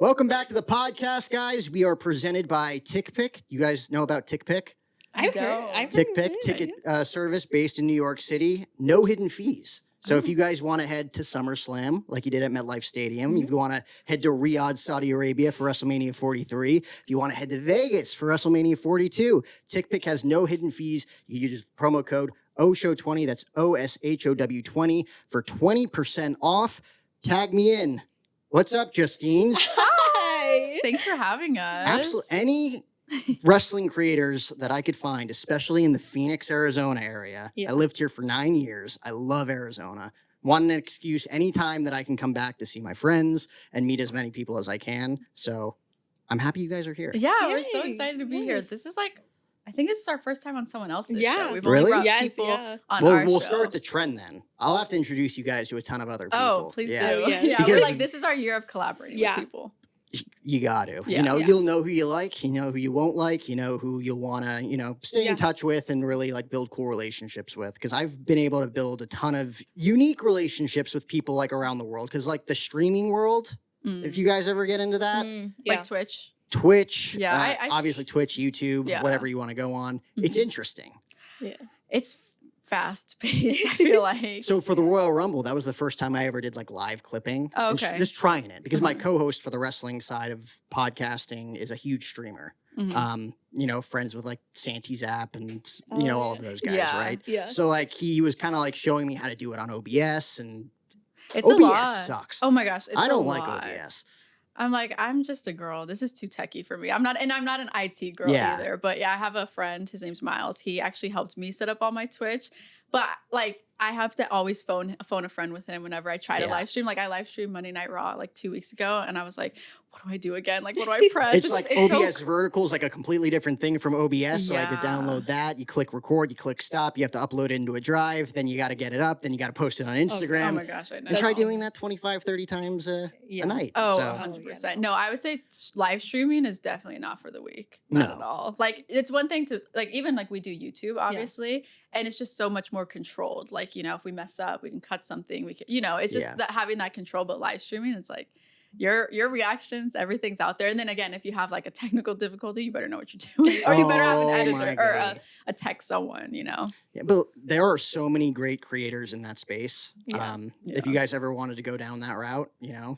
Welcome back to the podcast, guys. We are presented by TickPick. You guys know about TickPick? I've heard TickPick, ticket service based in New York City. No hidden fees. So if you guys want to head to SummerSlam, like you did at MetLife Stadium, if you want to head to Riyadh, Saudi Arabia for WrestleMania 43, if you want to head to Vegas for WrestleMania 42, TickPick has no hidden fees. You use promo code OSHOW20, that's OSHOW20 for 20% off. Tag me in. What's up, Justines? Hi. Thanks for having us. Absolutely. Any wrestling creators that I could find, especially in the Phoenix, Arizona area. I lived here for 9 years. I love Arizona. Want an excuse anytime that I can come back to see my friends and meet as many people as I can. So I'm happy you guys are here. Yeah, we're so excited to be here. This is I think this is our first time on someone else's show. We've really? only brought people on our We'll show. start the trend then. I'll have to introduce you guys to a ton of other people. Oh, please do. Yes. Yeah, Because we're this is our year of collaborating with people. You got to. Yeah. You'll know who you like, you know who you won't like, you know who you'll want to, stay in touch with and really build cool relationships with. Because I've been able to build a ton of unique relationships with people around the world. Because the streaming world, if you guys ever get into that, Like Twitch. Twitch, I obviously Twitch, YouTube, whatever you want to go on. It's interesting. Yeah. It's fast paced, I feel like. So for the Royal Rumble, that was the first time I ever did live clipping. Oh, okay. Just trying it because my co-host for the wrestling side of podcasting is a huge streamer. Friends with Santi's app and all of those guys, right? Yeah. So he was kind of showing me how to do it on OBS, and It's OBS a lot. sucks. Oh my gosh, it's I don't a like lot. OBS. I'm just a girl. This is too techie for me. I'm not an IT girl either. But yeah, I have a friend. His name's Miles. He actually helped me set up all my Twitch. But I have to always phone a friend with him whenever I try to live stream. I live streamed Monday Night Raw 2 weeks ago, and I was like, what do I do again? What do I press? It's OBS vertical is a completely different thing from OBS. So I had to download that. You click record, you click stop, you have to upload it into a drive, then you got to get it up, then you got to post it on Instagram. Oh my gosh, I know. And try doing that 25, 30 times a night. Oh, so. 100%. No, I would say live streaming is definitely not for the weak. Not at all. It's one thing to, even we do YouTube, obviously, and it's just so much more controlled. If we mess up, we can cut something. We can, it's just that having that control. But live streaming, it's your reactions, everything's out there. And then again, if you have a technical difficulty, you better know what you're doing, or you better have an editor or a tech someone. Yeah, but there are so many great creators in that space. Yeah. If you guys ever wanted to go down that route,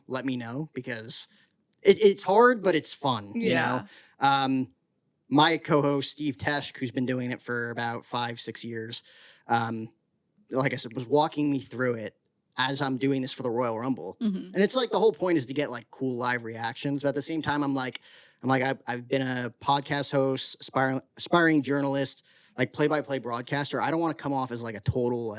let me know because it's hard, but it's fun. Yeah. My co-host Steve Tesh, who's been doing it for about 5-6 years, like I said, was walking me through it as I'm doing this for the Royal Rumble. And it's the whole point is to get cool live reactions. But at the same time, I've been a podcast host, aspiring journalist, play-by-play broadcaster. I don't want to come off as a total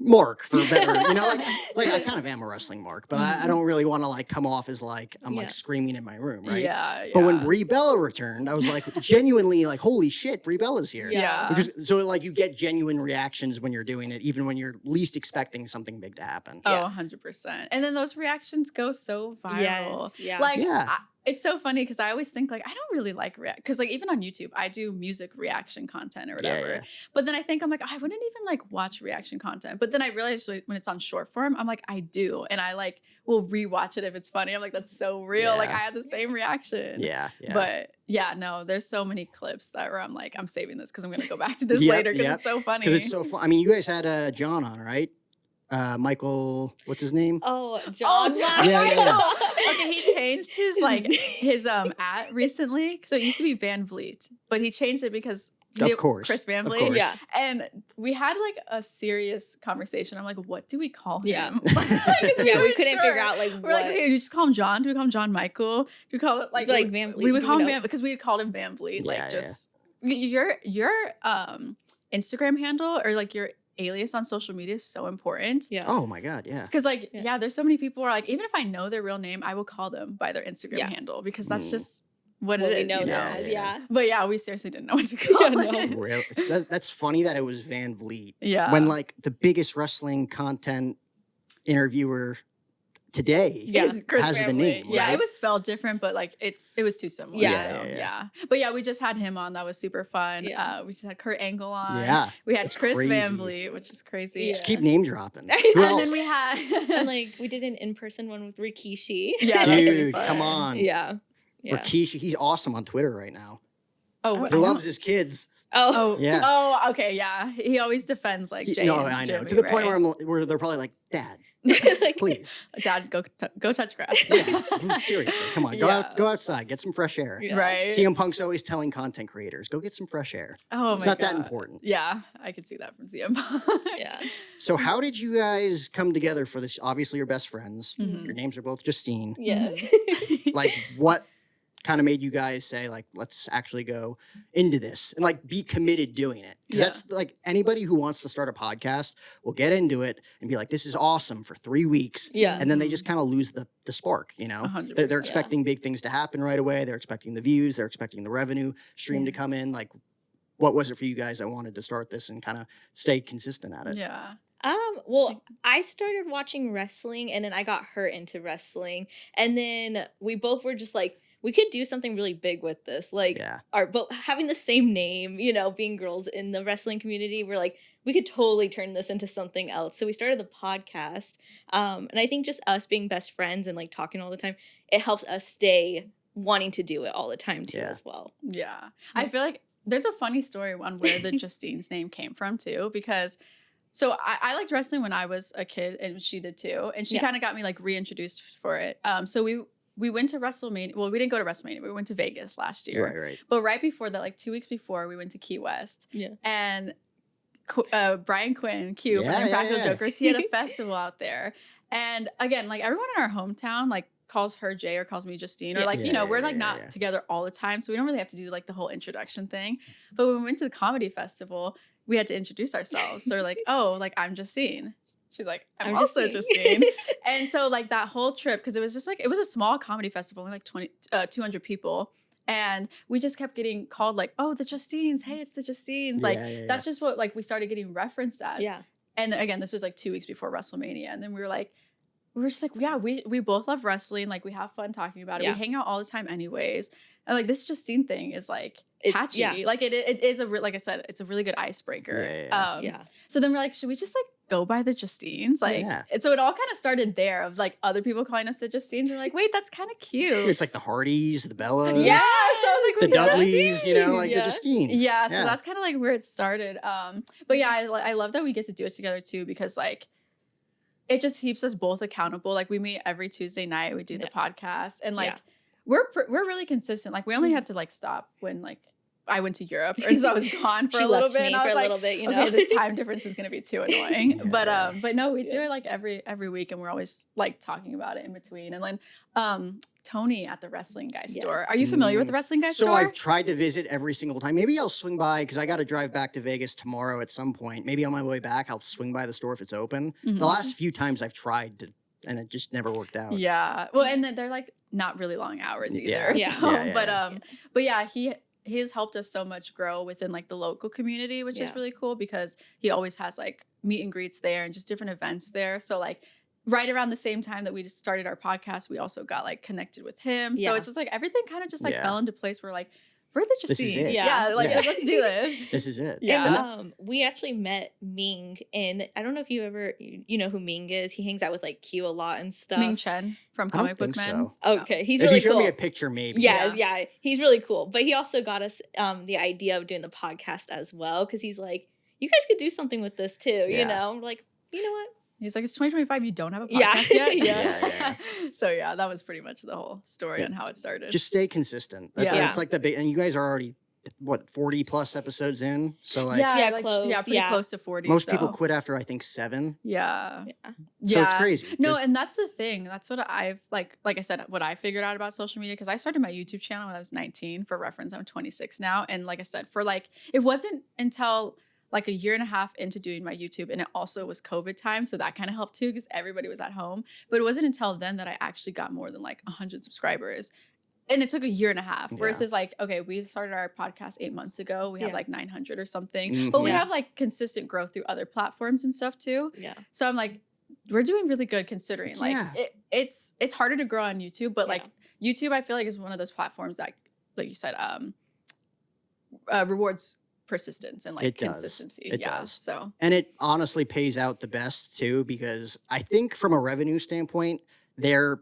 mark for better, I kind of am a wrestling mark, but I don't really want to come off as I'm screaming in my room, right? Yeah. But when Brie Bella returned, I was genuinely holy shit, Brie Bella's here. Yeah. So you get genuine reactions when you're doing it, even when you're least expecting something big to happen. Oh, 100%. And then those reactions go so viral. Yes, yeah. It's so funny because I always think I don't really react because even on YouTube I do music reaction content or whatever. Yeah. But then I think I'm I wouldn't even watch reaction content. But then I realize when it's on short form, I'm I do, and I will rewatch it if it's funny. I'm that's so real. Yeah. I had the same reaction. Yeah. But no, there's so many clips that where I'm I'm saving this because I'm gonna go back to this later because it's so funny. Because it's so fun. I mean, you guys had John on, right? Michael, what's his name? Oh, John. Yeah. Okay, he changed his at recently. So it used to be Van Vliet, but he changed it because Of course. Chris Van Of Vliet. course. Yeah. And we had a serious conversation. I'm what do we call him? Yeah. We we couldn't figure out We're okay, do you just call him John? Do we call him John Michael? Do we call it Van Vliet? We would call him Van because we had called him Van Vliet. Yeah, Your Instagram handle or your alias on social media is so important. Yeah. Oh my God, yeah. Because there's so many people who are even if I know their real name, I will call them by their Instagram handle because that's just what it is. We know you know? them as, yeah. But we seriously didn't know what to call him. Really? That's funny that it was Van Vliet. Yeah. When the biggest wrestling content interviewer today Is Chris has the family. name. Yeah, right? it was spelled different, but like it was too similar. Yeah. So, Yeah. But yeah, we just had him on. That was super fun. Yeah. We just had Kurt Angle on. Yeah, We had it's Chris crazy. Van Vliet, which is crazy. Yeah. Just keep name dropping. Who And else? then we had And like we did an in-person one with Rikishi. Yeah, that's really Dude, fun. come on. Yeah. Rikishi, he's awesome on Twitter right now. Oh, He loves his kids. Oh. Yeah. Oh, okay, yeah. He always defends like Jay. No, and I know. Jimmy, To the right? point where they're probably like, Dad, Like, please. Dad, go touch grass. Yeah, seriously, come on, Yeah. go outside, get some fresh air. Yeah. Right. CM Punk's always telling content creators, go get some fresh air. Oh It's my not God. that important. Yeah, I could see that from CM Punk. yeah. So how did you guys come together for this? Obviously, you're best friends. Mhm. Your names are both Justine. Yeah. Like, what kind of made you guys say, like, let's actually go into this and like be committed doing it? Because Yeah. that's like anybody who wants to start a podcast will get into it and be like, this is awesome for 3 weeks. Yeah. And then they just kind of lose the spark, you know? 100%, They're yeah. expecting big things to happen right away. They're expecting the views. They're expecting the revenue stream to come in. Like, what was it for you guys that wanted to start this and kind of stay consistent at it? Yeah. Well, I started watching wrestling and then I got hurt into wrestling. And then we both were just like, we could do something really big with this. Like Yeah. but having the same name, you know, being girls in the wrestling community, we're like, we could totally turn this into something else. So we started the podcast. And I think just us being best friends and like talking all the time, it helps us stay wanting to do it all the time too as well. Yeah. I feel like there's a funny story on where the Justine's name came from too, because so I liked wrestling when I was a kid and she did too. And she Yeah. kind of got me like reintroduced for it. So we went to WrestleMania. Well, we didn't go to WrestleMania. We went to Vegas last year. Right. But right before that, like 2 weeks before, we went to Key West. Yeah. And Brian Quinn, Q, Yeah, from Impractical yeah. Jokers, he had a festival out there. And again, like everyone in our hometown, like calls her Jay or calls me Justine. Or like, Yeah, you know, yeah, we're like yeah, not yeah. together all the time. So we don't really have to do like the whole introduction thing. But when we went to the comedy festival, we had to introduce ourselves. So we're like, oh, like I'm Justine. She's like, I'm also Justine. And so like that whole trip, because it was just like, it was a small comedy festival, only like 200 people. And we just kept getting called like, oh, the Justines. Hey, it's the Justines. Like, that's just what like we started getting referenced as. Yeah. And again, this was like 2 weeks before WrestleMania. And then we were just like, yeah, we both love wrestling. Like we have fun talking about it. Yeah. We hang out all the time anyways. And like this Justine thing is like catchy. Yeah. Like it is like I said, it's a really good icebreaker. Yeah. So then we're like, should we just like go by the Justines? Like, Yeah. and so it all kind of started there of like other people calling us the Justines. We're like, wait, that's kind of cute. It's like the Hardys, the Bellas. Yeah. So I was like, The we're Dudleys, you know, like Yeah. the Justines. Yeah, so that's kind of like where it started. But yeah, I love that we get to do it together too, because like it just keeps us both accountable. Like we meet every Tuesday night, we do the podcast, and like we're really consistent. Like we only had to like stop when like I went to Europe, or so I was gone for She a little left bit. me And I for was a like, little bit, you know. okay, this time difference is gonna be too annoying. Yeah. But no, we do it like every week, and we're always like talking about it in between. And then Tony at the Wrestling Guy store. Yes. Are you familiar with the Wrestling Guy So store? I've tried to visit every single time. Maybe I'll swing by because I got to drive back to Vegas tomorrow at some point. Maybe on my way back, I'll swing by the store if it's open. Mhm. The last few times I've tried to, and it just never worked out. Yeah. Well, and then they're like not really long hours either. Yeah. Yeah. So, Yeah. but yeah, he has helped us so much grow within like the local community, which is Yeah. really cool because he always has like meet and greets there and just different events there. So like right around the same time that we just started our podcast, we also got like connected with him. So Yeah. it's just like everything kind of just like Yeah. fell into place where like we're the This is Justines. it. Yeah. Like Yeah. let's do this. This is it. Yeah. And we actually met Ming in, I don't know if you know who Ming is. He hangs out with like Q a lot and stuff. Ming Chen from I don't Comic Book think Men. so. Okay, he's If really you show cool. me a picture, maybe. Yes, yeah, he's really cool. But he also got us the idea of doing the podcast as well, because he's like, you guys could do something with this too, Yeah. you know? We're like, you know what? He's like, it's 2025. You don't have a Yeah. podcast yet? Yeah. So yeah, that was pretty much the whole story Yeah. on how it started. Just stay consistent. Yeah. It's like the big, and you guys are already, what, 40 plus episodes in? So like Yeah, like, close, pretty yeah. close to 40. most so. people quit after I think 7. Yeah. So it's crazy. No, Just- and that's the thing. That's what I've like I said, what I figured out about social media, because I started my YouTube channel when I was 19. For reference, I'm 26 now. And like I said, for like, it wasn't until like a year and a half into doing my YouTube, and it also was COVID time. So that kind of helped too, because everybody was at home. But it wasn't until then that I actually got more than like 100 subscribers. And it took a year and a half. Versus like, okay, we started our podcast 8 months ago. We have like 900 or something. But we Mhm. have like consistent growth through other platforms and stuff too. Yeah. So I'm like, we're doing really good considering like Yeah. it's harder to grow on YouTube, but like YouTube, I feel like is one of those platforms that, like you said, rewards persistence and like It does. consistency. It does. So And it honestly pays out the best too, because I think from a revenue standpoint, their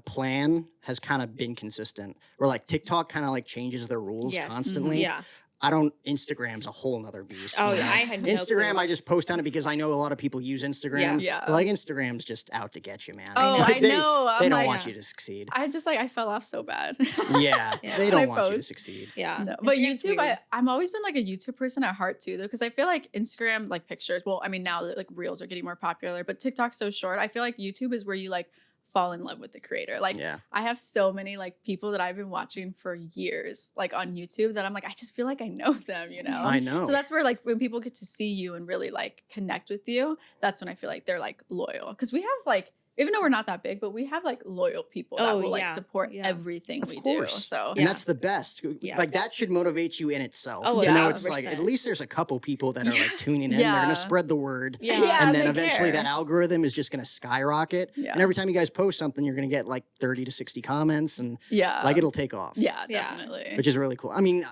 plan has kind of been consistent. Where like TikTok kind of like changes their rules constantly. Yeah. Instagram's a whole nother beast. Oh, you yeah. know? I had no Instagram, clue. I just post on it because I know a lot of people use Instagram. Yeah. But like Instagram's just out to get you, man. Oh, Like, I know. They I'm don't like, want you to succeed. I fell off so bad. Yeah, Yeah. they When don't I want you to post. succeed. Yeah. No. But Instagram's YouTube, weird. I'm always been like a YouTube person at heart too, though, because I feel like Instagram, like pictures. Well, I mean, now that like reels are getting more popular, but TikTok's so short. I feel like YouTube is where you like fall in love with the creator. Like, Yeah. I have so many like people that I've been watching for years, like on YouTube, that I'm like, I just feel like I know them, you know? I know. So that's where like when people get to see you and really like connect with you, that's when I feel like they're like loyal. Because we have like, even though we're not that big, but we have like loyal people that will like support everything we do. So And that's the best. Yeah. Like that should motivate you in itself. Oh, to know yeah. it's like at 100%. least there's a couple people that are like tuning in. They're Yeah. gonna spread the word. Yeah. And then they eventually care. that algorithm is just gonna skyrocket. Yeah. And every time you guys post something, you're gonna get like 30 to 60 comments and Yeah. like it'll take off. Yeah, Yeah. definitely. Which is really cool. I mean,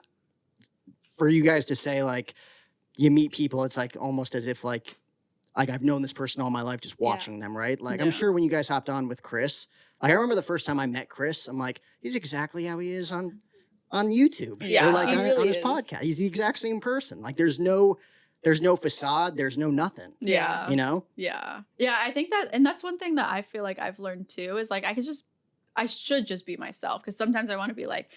for you guys to say like you meet people, it's like almost as if like I've known this person all my life just watching them, right? Like I'm Yeah. sure when you guys hopped on with Chris, like I remember the first time I met Chris, I'm like, he's exactly how he is on YouTube. Yeah, or like he on really his is. podcast. He's the exact same person. Like there's no facade, there's no nothing. Yeah. You know? Yeah. Yeah. I think that, and that's one thing that I feel like I've learned too, is like I should just be myself. Cause sometimes I want to be like,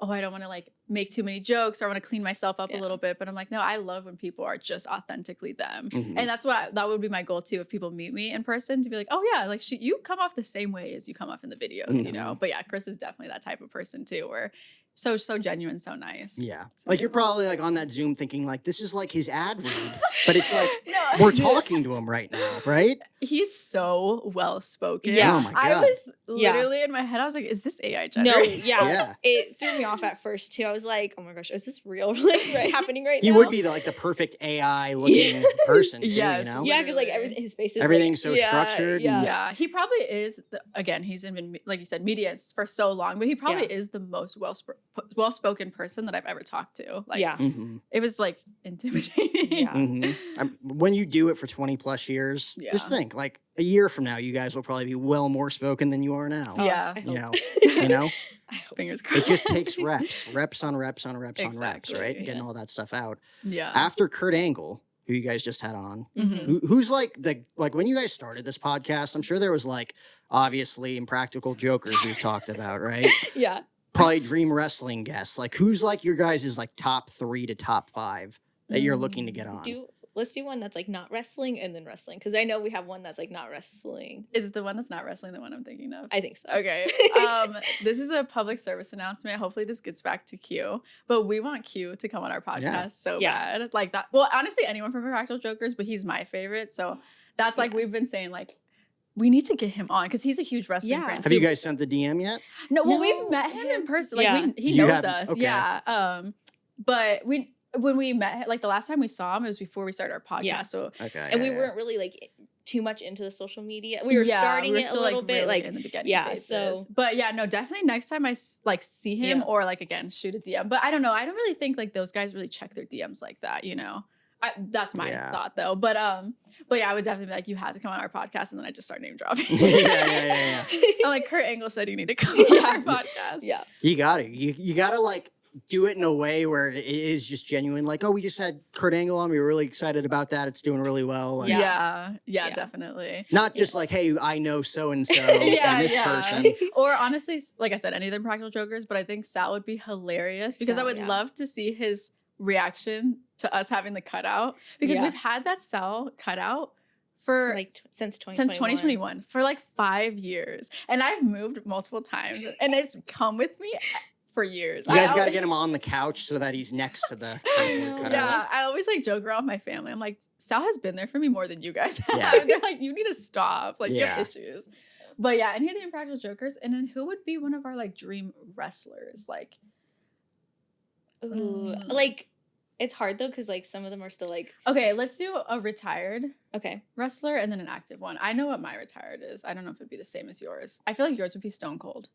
oh, I don't want to like make too many jokes or I want to clean myself up a little bit. But I'm like, no, I love when people are just authentically them. Mhm. And that's that would be my goal too. If people meet me in person, to be like, oh yeah, like you come off the same way as you come off in the videos, you know? But yeah, Chris is definitely that type of person too, where so genuine, so nice. Yeah. So Like you're probably like on that Zoom thinking like this is like his ad read, but it's like we're talking to him right now, right? He's so well spoken. Yeah. Oh my I God. was Yeah. literally in my head, I was like, is this AI No, generated? yeah. Yeah. It threw me off at first too. I was like, oh my gosh, is this real? Like happening right He now? would be the perfect AI looking person too, Yes. you know? Yeah, because like Literally. his face is Everything's so like, structured Yeah. and- Yeah, he probably is. Again, he's been, like you said, media for so long, but he probably Yeah. is the most well-spoken person that I've ever talked to. Like, Yeah. Mhm. it was like intimidating. Yeah. Mhm. When you do it for 20 plus years, just Yeah. think like a year from now, you guys will probably be well more spoken than you are now. Oh, Yeah. I You hope. know, you know, I hope. Fingers it crossed. just takes reps on reps, right? Exactly, Getting yeah. all that stuff out. Yeah. After Kurt Angle, who you guys just had on, Mhm. who's like when you guys started this podcast, I'm sure there was like obviously Impractical Jokers we've talked about, right? Yeah. Probably dream wrestling guests. Like who's like your guys' is like top 3 to top 5 that you're looking to get on? Let's do one that's like not wrestling and then wrestling. Because I know we have one that's like not wrestling. Is it the one that's not wrestling the one I'm thinking of? I think so. Okay. This is a public service announcement. Hopefully this gets back to Q. But we want Q to come on our podcast Yeah. so Yeah. bad. Like that. Well, honestly, anyone from Practical Jokers, but he's my favorite. So that's like we've been saying like we need to get him on because he's a huge wrestling Yeah. fan. Have too. you guys sent the DM yet? No, well, No, we've met him in person. Like Yeah. he You knows haven't? us. Okay. Yeah. But when we met, like the last time we saw him, it was before we started our podcast. Yeah. So Okay. And we yeah, weren't really like too much into the social media. We were yeah, starting we were it a still, little bit, really like in the beginning. yeah, phases. so- but yeah, no, definitely next time I like see him Yeah. or like again shoot a DM. But I don't know. I don't really think like those guys really check their DMs like that. You know, that's my Yeah. thought though. But yeah, I would definitely be like, you have to come on our podcast, and then I just start name dropping. yeah. I'm like, Kurt Angle said you need to come on our podcast. Yeah. You got to. You got to like do it in a way where it is just genuine. Like, oh, we just had Kurt Angle on. We were really excited about that. It's doing really well. Like, Yeah, Yeah. definitely. Not just like, hey, I know so and so Yeah, and this yeah. person. Or honestly, like I said, any of them Practical Jokers, but I think Sal would be hilarious because I Sal, would yeah. love to see his reaction to us having the cutout because Yeah. we've had that Sal cutout for like since 2021. since 2021 for like 5 years, and I've moved multiple times, and it's come with me for years. You guys I got to always- get him on the couch so that he's next to the know. cutout. Yeah, I always like joke around with my family. I'm like, Sal has been there for me more than you guys have. Yeah. They're like, you need to stop. Like, you have Yeah. issues. But yeah, any of the Impractical Jokers, and then who would be one of our like dream wrestlers? Like, Ooh, Mm. like It's hard though because like some of them are still like Okay, let's do a retired okay. wrestler and then an active one. I know what my retired is. I don't know if it'd be the same as yours. I feel like yours would be Stone Cold.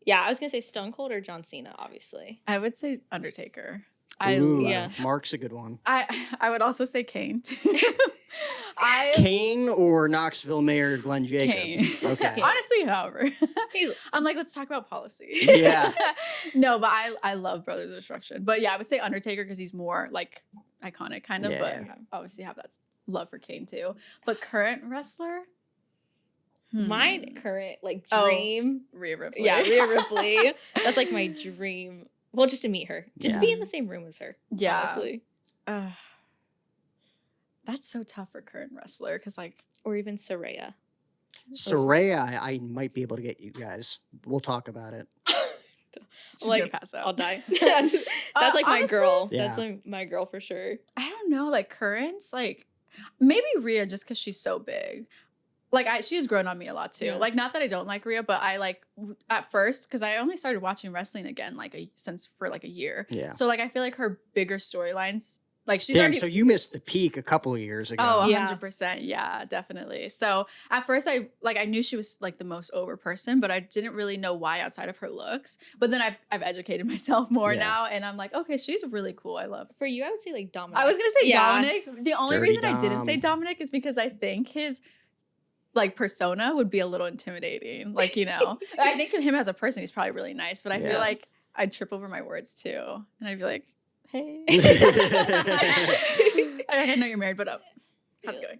Yeah, I was gonna say Stone Cold or John Cena, obviously. I would say Undertaker. Ooh, yeah. Mark's a good one. I would also say Kane too. Kane or Knoxville Mayor Glenn Jacobs? Kane. Okay. Honestly, however. I'm like, let's talk about policy. Yeah. No, but I love Brothers of Destruction. But yeah, I would say Undertaker because he's more like iconic kind of, Yeah. but I obviously have that love for Kane too. But current wrestler? My current like dream. Rhea Ripley. Yeah, Rhea Ripley. That's like my dream. Well, just to meet her. Just Yeah. be in the same room as her. Yeah. Honestly. That's so tough for current wrestler because like Or even Saraya. Soraya, I might be able to get you guys. We'll talk about it. she's Like, gonna pass out. I'll die. That's like my honestly, girl. Yeah. That's like my girl for sure. I don't know, like currents, like maybe Rhea just because she's so big. Like she has grown on me a lot too. Yeah. Like not that I don't like Rhea, but I like at first because I only started watching wrestling again like since for like a year. Yeah. So like I feel like her bigger storylines, like she's Damn, already. so you missed the peak a couple of years ago. Oh, Yeah. 100%. Yeah, definitely. So at first I knew she was like the most over person, but I didn't really know why outside of her looks. But then I've educated myself more Yeah. now and I'm like, okay, she's really cool. I love. For you, I would say like Dominic. I was going to say Yeah. Dominic. The only Dirty reason I didn't say Dom. Dominic is because I think his like persona would be a little intimidating. Like, you know, I think him as a person, he's probably really nice, but I Yeah. feel like I'd trip over my words too. And I'd be like, hey. I know you're married, but how's it going?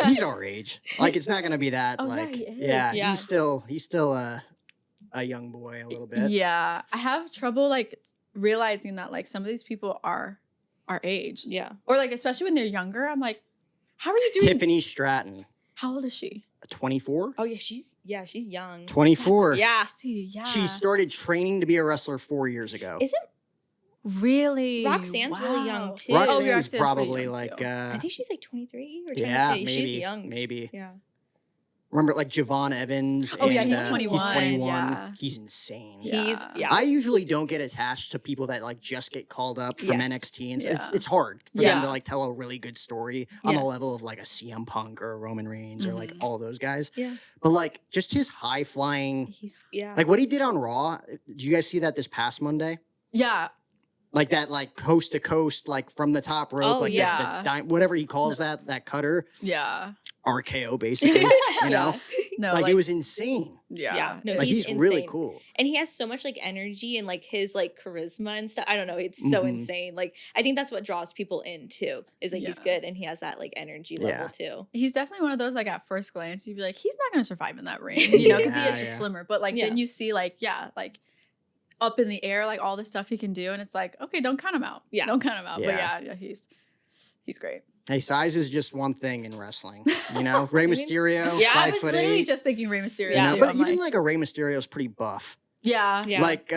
He's our age. Like it's not gonna be that. Oh, yeah, like he is. Yeah. he's still a young boy a little bit. Yeah. I have trouble like realizing that like some of these people are our age. Yeah. Or like especially when they're younger, I'm like, how are you doing? Tiffany Stratton, How old is she? 24. Oh yeah, she's young. 24. Yeah. See, yeah. She started training to be a wrestler 4 years ago. Isn't really Roxanne's really young, too. Roxanne's Roxanne's pretty probably young, like too. I think she's like 23 or 23. yeah, maybe She's young. maybe. Yeah. Remember like Javon Evans? Oh, yeah, and, he's 21, He's 21. yeah. He's insane. Yeah. I usually don't get attached to people that like just get called up from Yes. NXT, and Yeah. it's hard for them Yeah. to like tell a really good story on Yeah. the level of like a CM Punk or a Roman Reigns or like Mhm. all those guys. Yeah. But like just his high flying, He's yeah. like what he did on Raw. Did you guys see that this past Monday? Yeah. Like that, like coast to coast, like from the top rope, Oh, like yeah. whatever he calls that cutter, Yeah. RKO basically. You know, No, like it was insane. yeah. Yeah. No, Like he's really insane. cool. And he has so much like energy and like his like charisma and stuff. I don't know. It's so Mhm. insane. Like I think that's what draws people in too. Is like he's Yeah. good and he has that like energy level Yeah. too. He's definitely one of those like at first glance you'd be like he's not going to survive in that ring, you know, because he Yeah, is just yeah. slimmer. But like Yeah. then you see like like up in the air like all the stuff he can do, and it's like okay, don't count him out. Yeah. Don't count him out. But Yeah. yeah, he's great. Hey, size is just one thing in wrestling. You know, Rey Mysterio, Yeah, I 5 was foot literally 8. just thinking Rey Mysterio. Yeah. You know, too. but I'm even like a Rey Mysterio is pretty buff. yeah. Yeah. Like,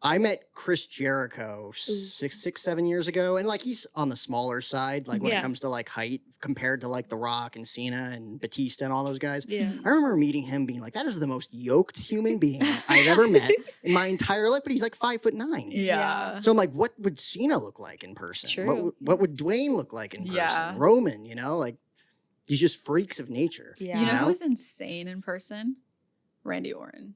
I met Chris Jericho 6, 7 years ago, and like he's on the smaller side, like when it Yeah. comes to like height compared to like The Rock and Cena and Batista and all those guys. Yeah. I remember meeting him being like, that is the most yoked human being I've ever met in my entire life, but he's like 5'9". Yeah. So I'm like, what would Cena look like in person? True. What would Dwayne look like in person? Yeah. Roman, you know, like he's just freaks of nature. Yeah. You know know? who's insane in person? Randy Orton.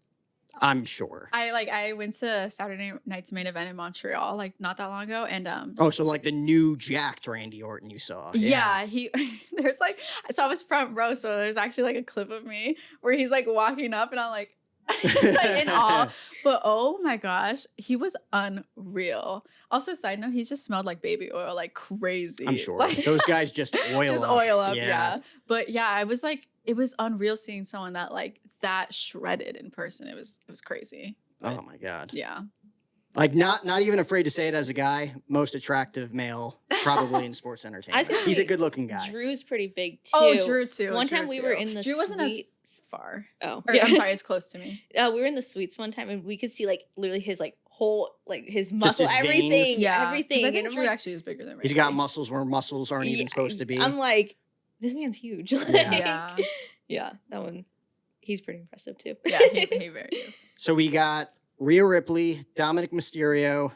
I'm sure. I went to Saturday Night's Main Event in Montreal like not that long ago, and Oh, so like the new jacked Randy Orton you saw. yeah, he there's like so I was front row, so there's actually like a clip of me where he's like walking up, and I'm like just like in awe. But oh my gosh, he was unreal. Also, side note, he's just smelled like baby oil like crazy. I'm sure. Like, Those guys just oil just up. oil up, yeah. But yeah, I was like, it was unreal seeing someone that like that shredded in person. It was crazy. Oh my God. Yeah. Like not even afraid to say it as a guy, most attractive male probably in sports entertainment. gonna He's a say, good looking guy. Drew's pretty big too. Oh, Drew too. One Drew time we too. were in the Drew wasn't as suites. far. Oh, Or, I'm sorry, as close to me. We were in the suites one time and we could see like literally his like whole like his Just muscle, his everything, veins? Yeah, everything. I And think I'm Drew like, actually is bigger than He's Randy. got muscles where muscles aren't even supposed to be. I'm like, this man's huge. Like, Yeah. yeah, that one. He's pretty impressive too. Yeah, he very is. So we got Rhea Ripley, Dominic Mysterio,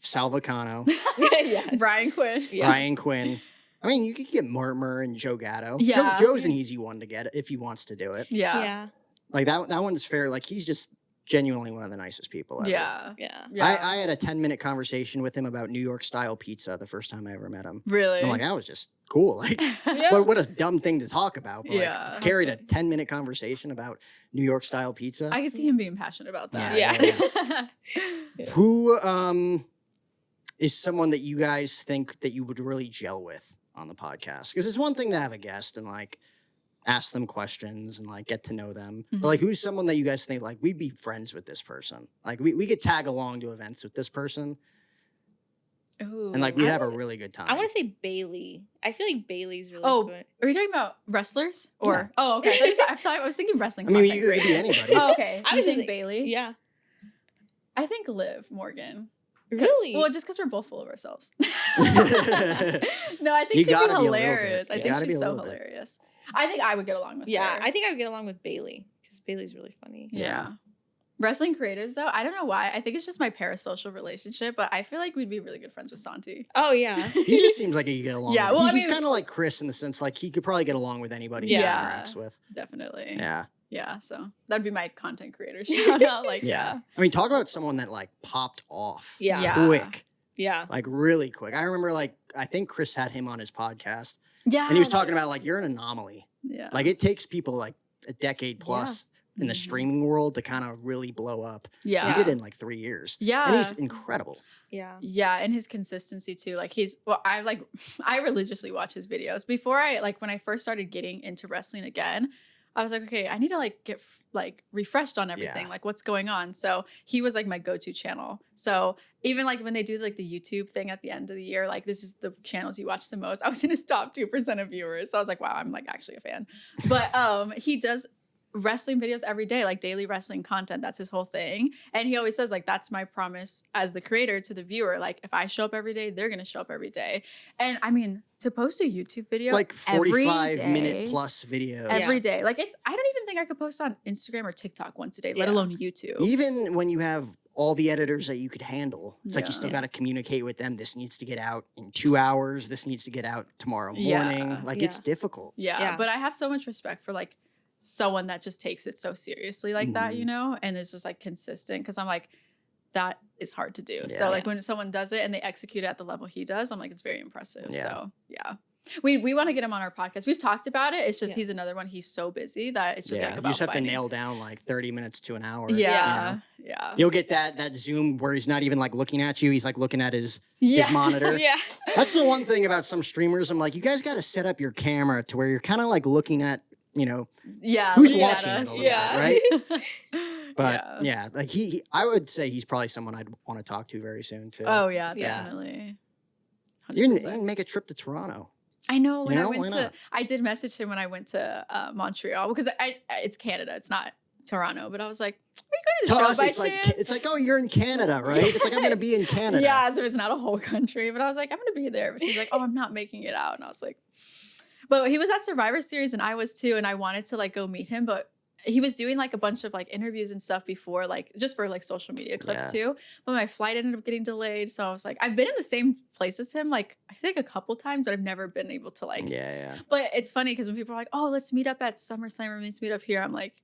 Sal Vulcano, Yes. Brian Quinn. Yeah. Brian Quinn. I mean, you could get Murmur and Joe Gatto. Yeah. Joe's an easy one to get if he wants to do it. Yeah. Yeah. Like that one's fair. Like he's just genuinely one of the nicest people ever. Yeah. Yeah. Yeah. I had a 10-minute conversation with him about New York style pizza the first time I ever met him. Really? I'm like, that was just cool. Like, Yeah. what a dumb thing to talk about. But Yeah. like, carried a 10-minute conversation about New York style pizza. I could see him being passionate about that. Yeah. Who is someone that you guys think that you would really gel with on the podcast? Because it's one thing to have a guest and like ask them questions and like get to know them. But like, who's someone that you guys think like we'd be friends with this person? Like we could tag along to events with this person Ooh. and like we'd have a really good time. I want to say Bailey. I feel like Bailey's really Oh, good. are you talking about wrestlers? Or Yeah. oh, okay. I was thinking wrestling. I mean, content you could be creators. anybody. Oh, okay. I I was was just think like- Bailey. Yeah. I think Liv Morgan. Really? Well, just because we're both full of ourselves. No, I think You she'd be gotta be a little bit. hilarious. I You think gotta be she's a so little bit. hilarious. I think I would get along with yeah. her. I think I would get along with Bailey because Bailey's really funny. Yeah. Wrestling creators, though, I don't know why. I think it's just my parasocial relationship, but I feel like we'd be really good friends with Santi. Oh yeah. He just seems like he could get along. Yeah, with. well, I He's mean- kind of like Chris in the sense like he could probably get along with anybody he Yeah. interacts with. Definitely. Yeah. Yeah, so that'd be my content creator shout out. Like, Yeah. I mean, talk about someone that like popped off Yeah. Yeah. quick, Yeah. like really quick. I remember like, I think Chris had him on his podcast Yeah. and he was talking about like, you're an anomaly. Yeah. Like it takes people like a decade plus in the Mhm. streaming world to kind of really blow up. Yeah. He did it in like 3 years. Yeah. And he's incredible. Yeah. Yeah, and his consistency too. Like I religiously watch his videos. Before when I first started getting into wrestling again, I was like, okay, I need to like get refreshed on everything. Yeah. Like what's going on. So he was like my go-to channel. So even like when they do like the YouTube thing at the end of the year, like this is the channels you watch the most. I was in his top 2% of viewers. So I was like, wow, I'm like actually a fan. But he does wrestling videos every day, like daily wrestling content. That's his whole thing. And he always says like, that's my promise as the creator to the viewer. Like if I show up every day, they're going to show up every day. And I mean, to post a YouTube video Like every 45-minute day, plus videos. every day. Like I don't even think I could post on Instagram or TikTok once a day, let Yeah. alone YouTube. Even when you have all the editors that you could handle, it's like you Yeah. still got to communicate with them. This needs to get out in 2 hours. This needs to get out tomorrow morning. Yeah. Like Yeah. it's difficult. Yeah, but I have so much respect for like someone that just takes it so seriously like that, you know, and is just like consistent. Because I'm like, that is hard to do. So Yeah. like when someone does it and they execute it at the level he does, I'm like, it's very impressive. Yeah. So yeah. We want to get him on our podcast. We've talked about it. It's just Yeah. he's another one. He's so busy that it's just Yeah, like you about just have finding. to nail down like 30 minutes to an hour. Yeah, You know? yeah, You'll get that Zoom where he's not even like looking at you. He's like looking at his yeah. monitor. Yeah. That's the one thing about some streamers. I'm like, you guys got to set up your camera to where you're kind of like looking at, you know, Yeah, who's looking at watching it a us. little Yeah. bit, right? But Yeah. yeah, like I would say he's probably someone I'd want to talk to very soon too. Oh yeah, Yeah. definitely. you can 100%. make a trip to Toronto. I know when You I know, went why to, not? I did message him when I went to Montreal because it's Canada, it's not Toronto. But I was like, "Are you going to To the us, show by it's chance?" like, oh, you're in Canada, right? It's like I'm gonna be in Canada. Yeah, so it's not a whole country. But I was like, I'm going to be there. But he's like, oh, I'm not making it out. And I was like, but he was at Survivor Series and I was too, and I wanted to like go meet him, but he was doing like a bunch of like interviews and stuff before, like just for like social media clips too. But my flight ended up getting delayed. So I was like, I've been in the same place as him, like I think a couple times, but I've never been able to like. Yeah. But it's funny because when people are like, oh, let's meet up at SummerSlam or let's meet up here, I'm like,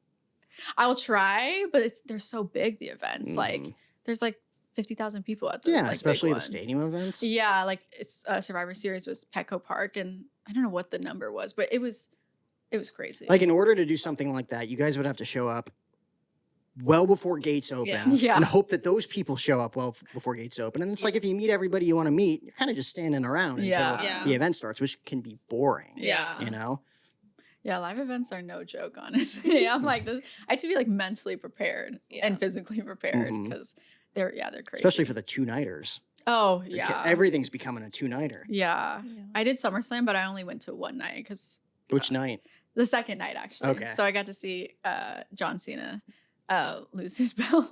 I'll try, but they're so big, the events. Like there's like 50,000 people at those. Yeah, like, especially big the ones. stadium events. Yeah, like it's Survivor Series was Petco Park, and I don't know what the number was, but it was crazy. Like in order to do something like that, you guys would have to show up well before gates open Yeah. and hope that those people show up well before gates open. And it's like if you meet everybody you want to meet, you're kind of just standing around until Yeah. the event starts, which can be boring. Yeah. You know? Yeah, live events are no joke, honestly. I'm like, I have to be like mentally prepared and physically prepared Mhm. because they're crazy. Especially for the two-nighters. Oh, yeah. Everything's becoming a two-nighter. Yeah. I did SummerSlam, but I only went to one night because Which night? the second night, actually. Okay. So I got to see John Cena lose his belt.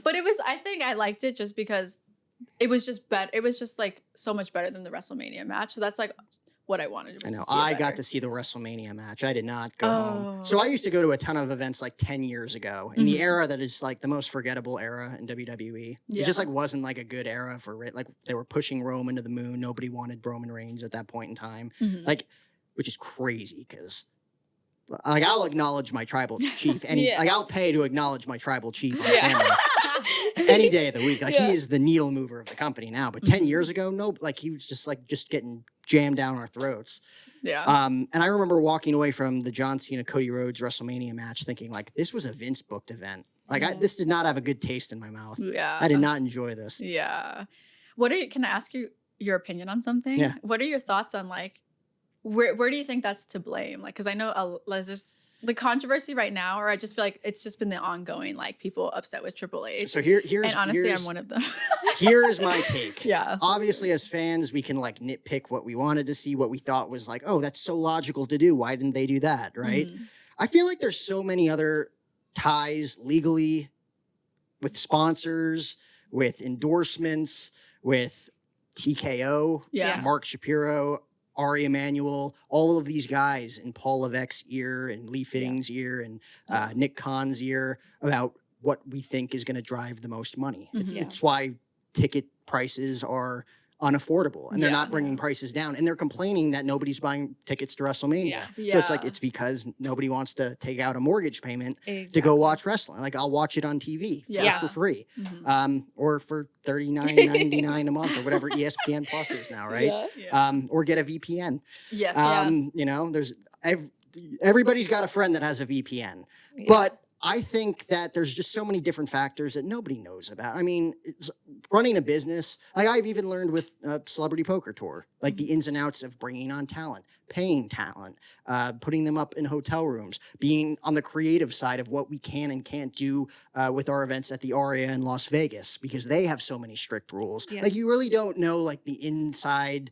But I think I liked it just because it was just it was just like so much better than the WrestleMania match. So that's like what I wanted to I see. know. I got to see the WrestleMania match. I did not go home. So I used to go to a ton of events like 10 years ago in the era that is like the most forgettable era in WWE. It just like wasn't like a good era for it. Like they were pushing Roman to the moon. Nobody wanted Roman Reigns at that point in time. Like, which is crazy because like I'll acknowledge my tribal chief like I'll pay to acknowledge my tribal chief on camera any day of the week. Like he is the needle mover of the company now. But 10 years ago, no, like he was just getting jammed down our throats. Yeah. And I remember walking away from the John Cena Cody Rhodes WrestleMania match thinking like this was a Vince booked event. Like this did not have a good taste in my mouth. Yeah. I did not enjoy this. Yeah. Can I ask you your opinion on something? Yeah. What are your thoughts on like where do you think that's to blame? Like, because I know there's the controversy right now, or I just feel like it's just been the ongoing, like people upset with Triple H. So here's and honestly, I'm one of them. Here's my take. Yeah. Obviously, as fans, we can like nitpick what we wanted to see, what we thought was like, oh, that's so logical to do. Why didn't they do that? Right. I feel like there's so many other ties legally with sponsors, with endorsements, with TKO, Mark Shapiro, Ari Emanuel, all of these guys in Paul Levesque's ear and Lee Fitting's ear and Nick Khan's ear about what we think is going to drive the most money. It's why ticket prices are unaffordable and they're not bringing prices down, and they're complaining that nobody's buying tickets to WrestleMania. So it's like it's because nobody wants to take out a mortgage payment to go watch wrestling. Like I'll watch it on TV for free, or for $39.99 a month or whatever ESPN Plus is now, right? Or get a VPN. You know, there's everybody's got a friend that has a VPN, but I think that there's just so many different factors that nobody knows about. I mean, running a business, like I've even learned with Celebrity Poker Tour, like the ins and outs of bringing on talent, paying talent, putting them up in hotel rooms, being on the creative side of what we can and can't do with our events at the Aria in Las Vegas, because they have so many strict rules. Like you really don't know like the inside.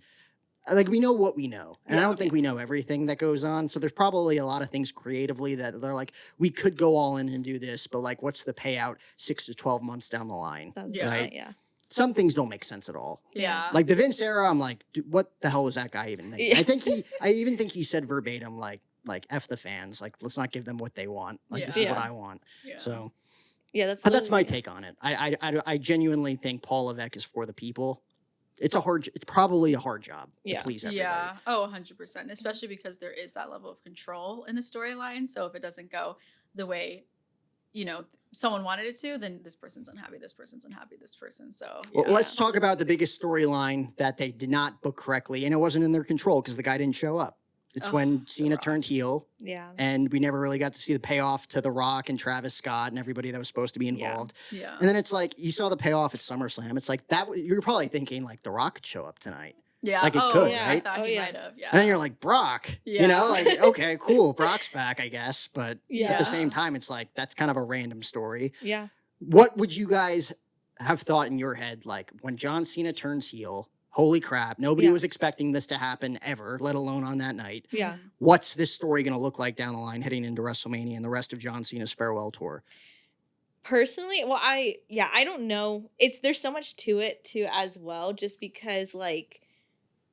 Like we know what we know, and I don't think we know everything that goes on. So there's probably a lot of things creatively that they're like, we could go all in and do this, but like, what's the payout 6 to 12 months down the line? Right? Some things don't make sense at all. Like the Vince era, I'm like, dude, what the hell was that guy even thinking? I even think he said verbatim, like F the fans, like let's not give them what they want. Like this is what I want. So that's my take on it. I genuinely think Paul Levesque is for the people. It's probably a hard job to please everybody. Yeah. Oh, 100%. Especially because there is that level of control in the storyline. So if it doesn't go the way, you know, someone wanted it to, then this person's unhappy, this person's unhappy, this person. So well, let's talk about the biggest storyline that they did not book correctly, and it wasn't in their control because the guy didn't show up. It's when Cena turned heel. And we never really got to see the payoff to The Rock and Travis Scott and everybody that was supposed to be involved. And then it's like, you saw the payoff at SummerSlam. It's like that. You're probably thinking like The Rock could show up tonight. Like it could, right? I thought he might have. And then you're like, Brock, you know, like, okay, cool. Brock's back, I guess. But at the same time, it's like, that's kind of a random story. What would you guys have thought in your head? Like when John Cena turns heel, holy crap, nobody was expecting this to happen ever, let alone on that night. What's this story going to look like down the line heading into WrestleMania and the rest of John Cena's farewell tour? Personally, well, I don't know. There's so much to it too as well, just because like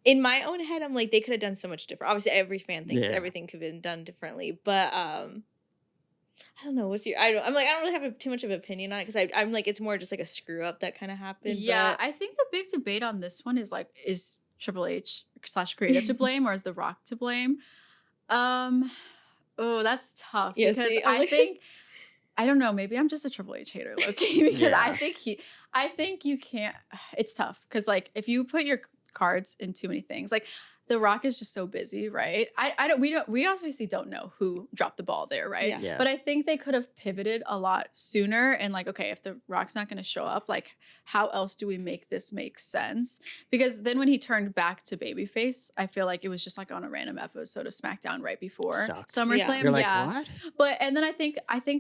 in my own head, I'm like, they could have done so much different. Obviously, every fan thinks everything could have been done differently, but I don't know. I don't really have too much of an opinion on it because I'm like, it's more just like a screw up that kind of happened. Yeah, I think the big debate on this one is like, is Triple H / creative to blame, or is The Rock to blame? Oh, that's tough because I think I don't know. Maybe I'm just a Triple H hater, low-key, because I think you can't. It's tough because like if you put your cards in too many things, like The Rock is just so busy, right? We obviously don't know who dropped the ball there, right? But I think they could have pivoted a lot sooner and like, okay, if The Rock's not going to show up, like how else do we make this make sense? Because then when he turned back to babyface, I feel like it was just like on a random episode of SmackDown right before SummerSlam. You're like, what? But and then I think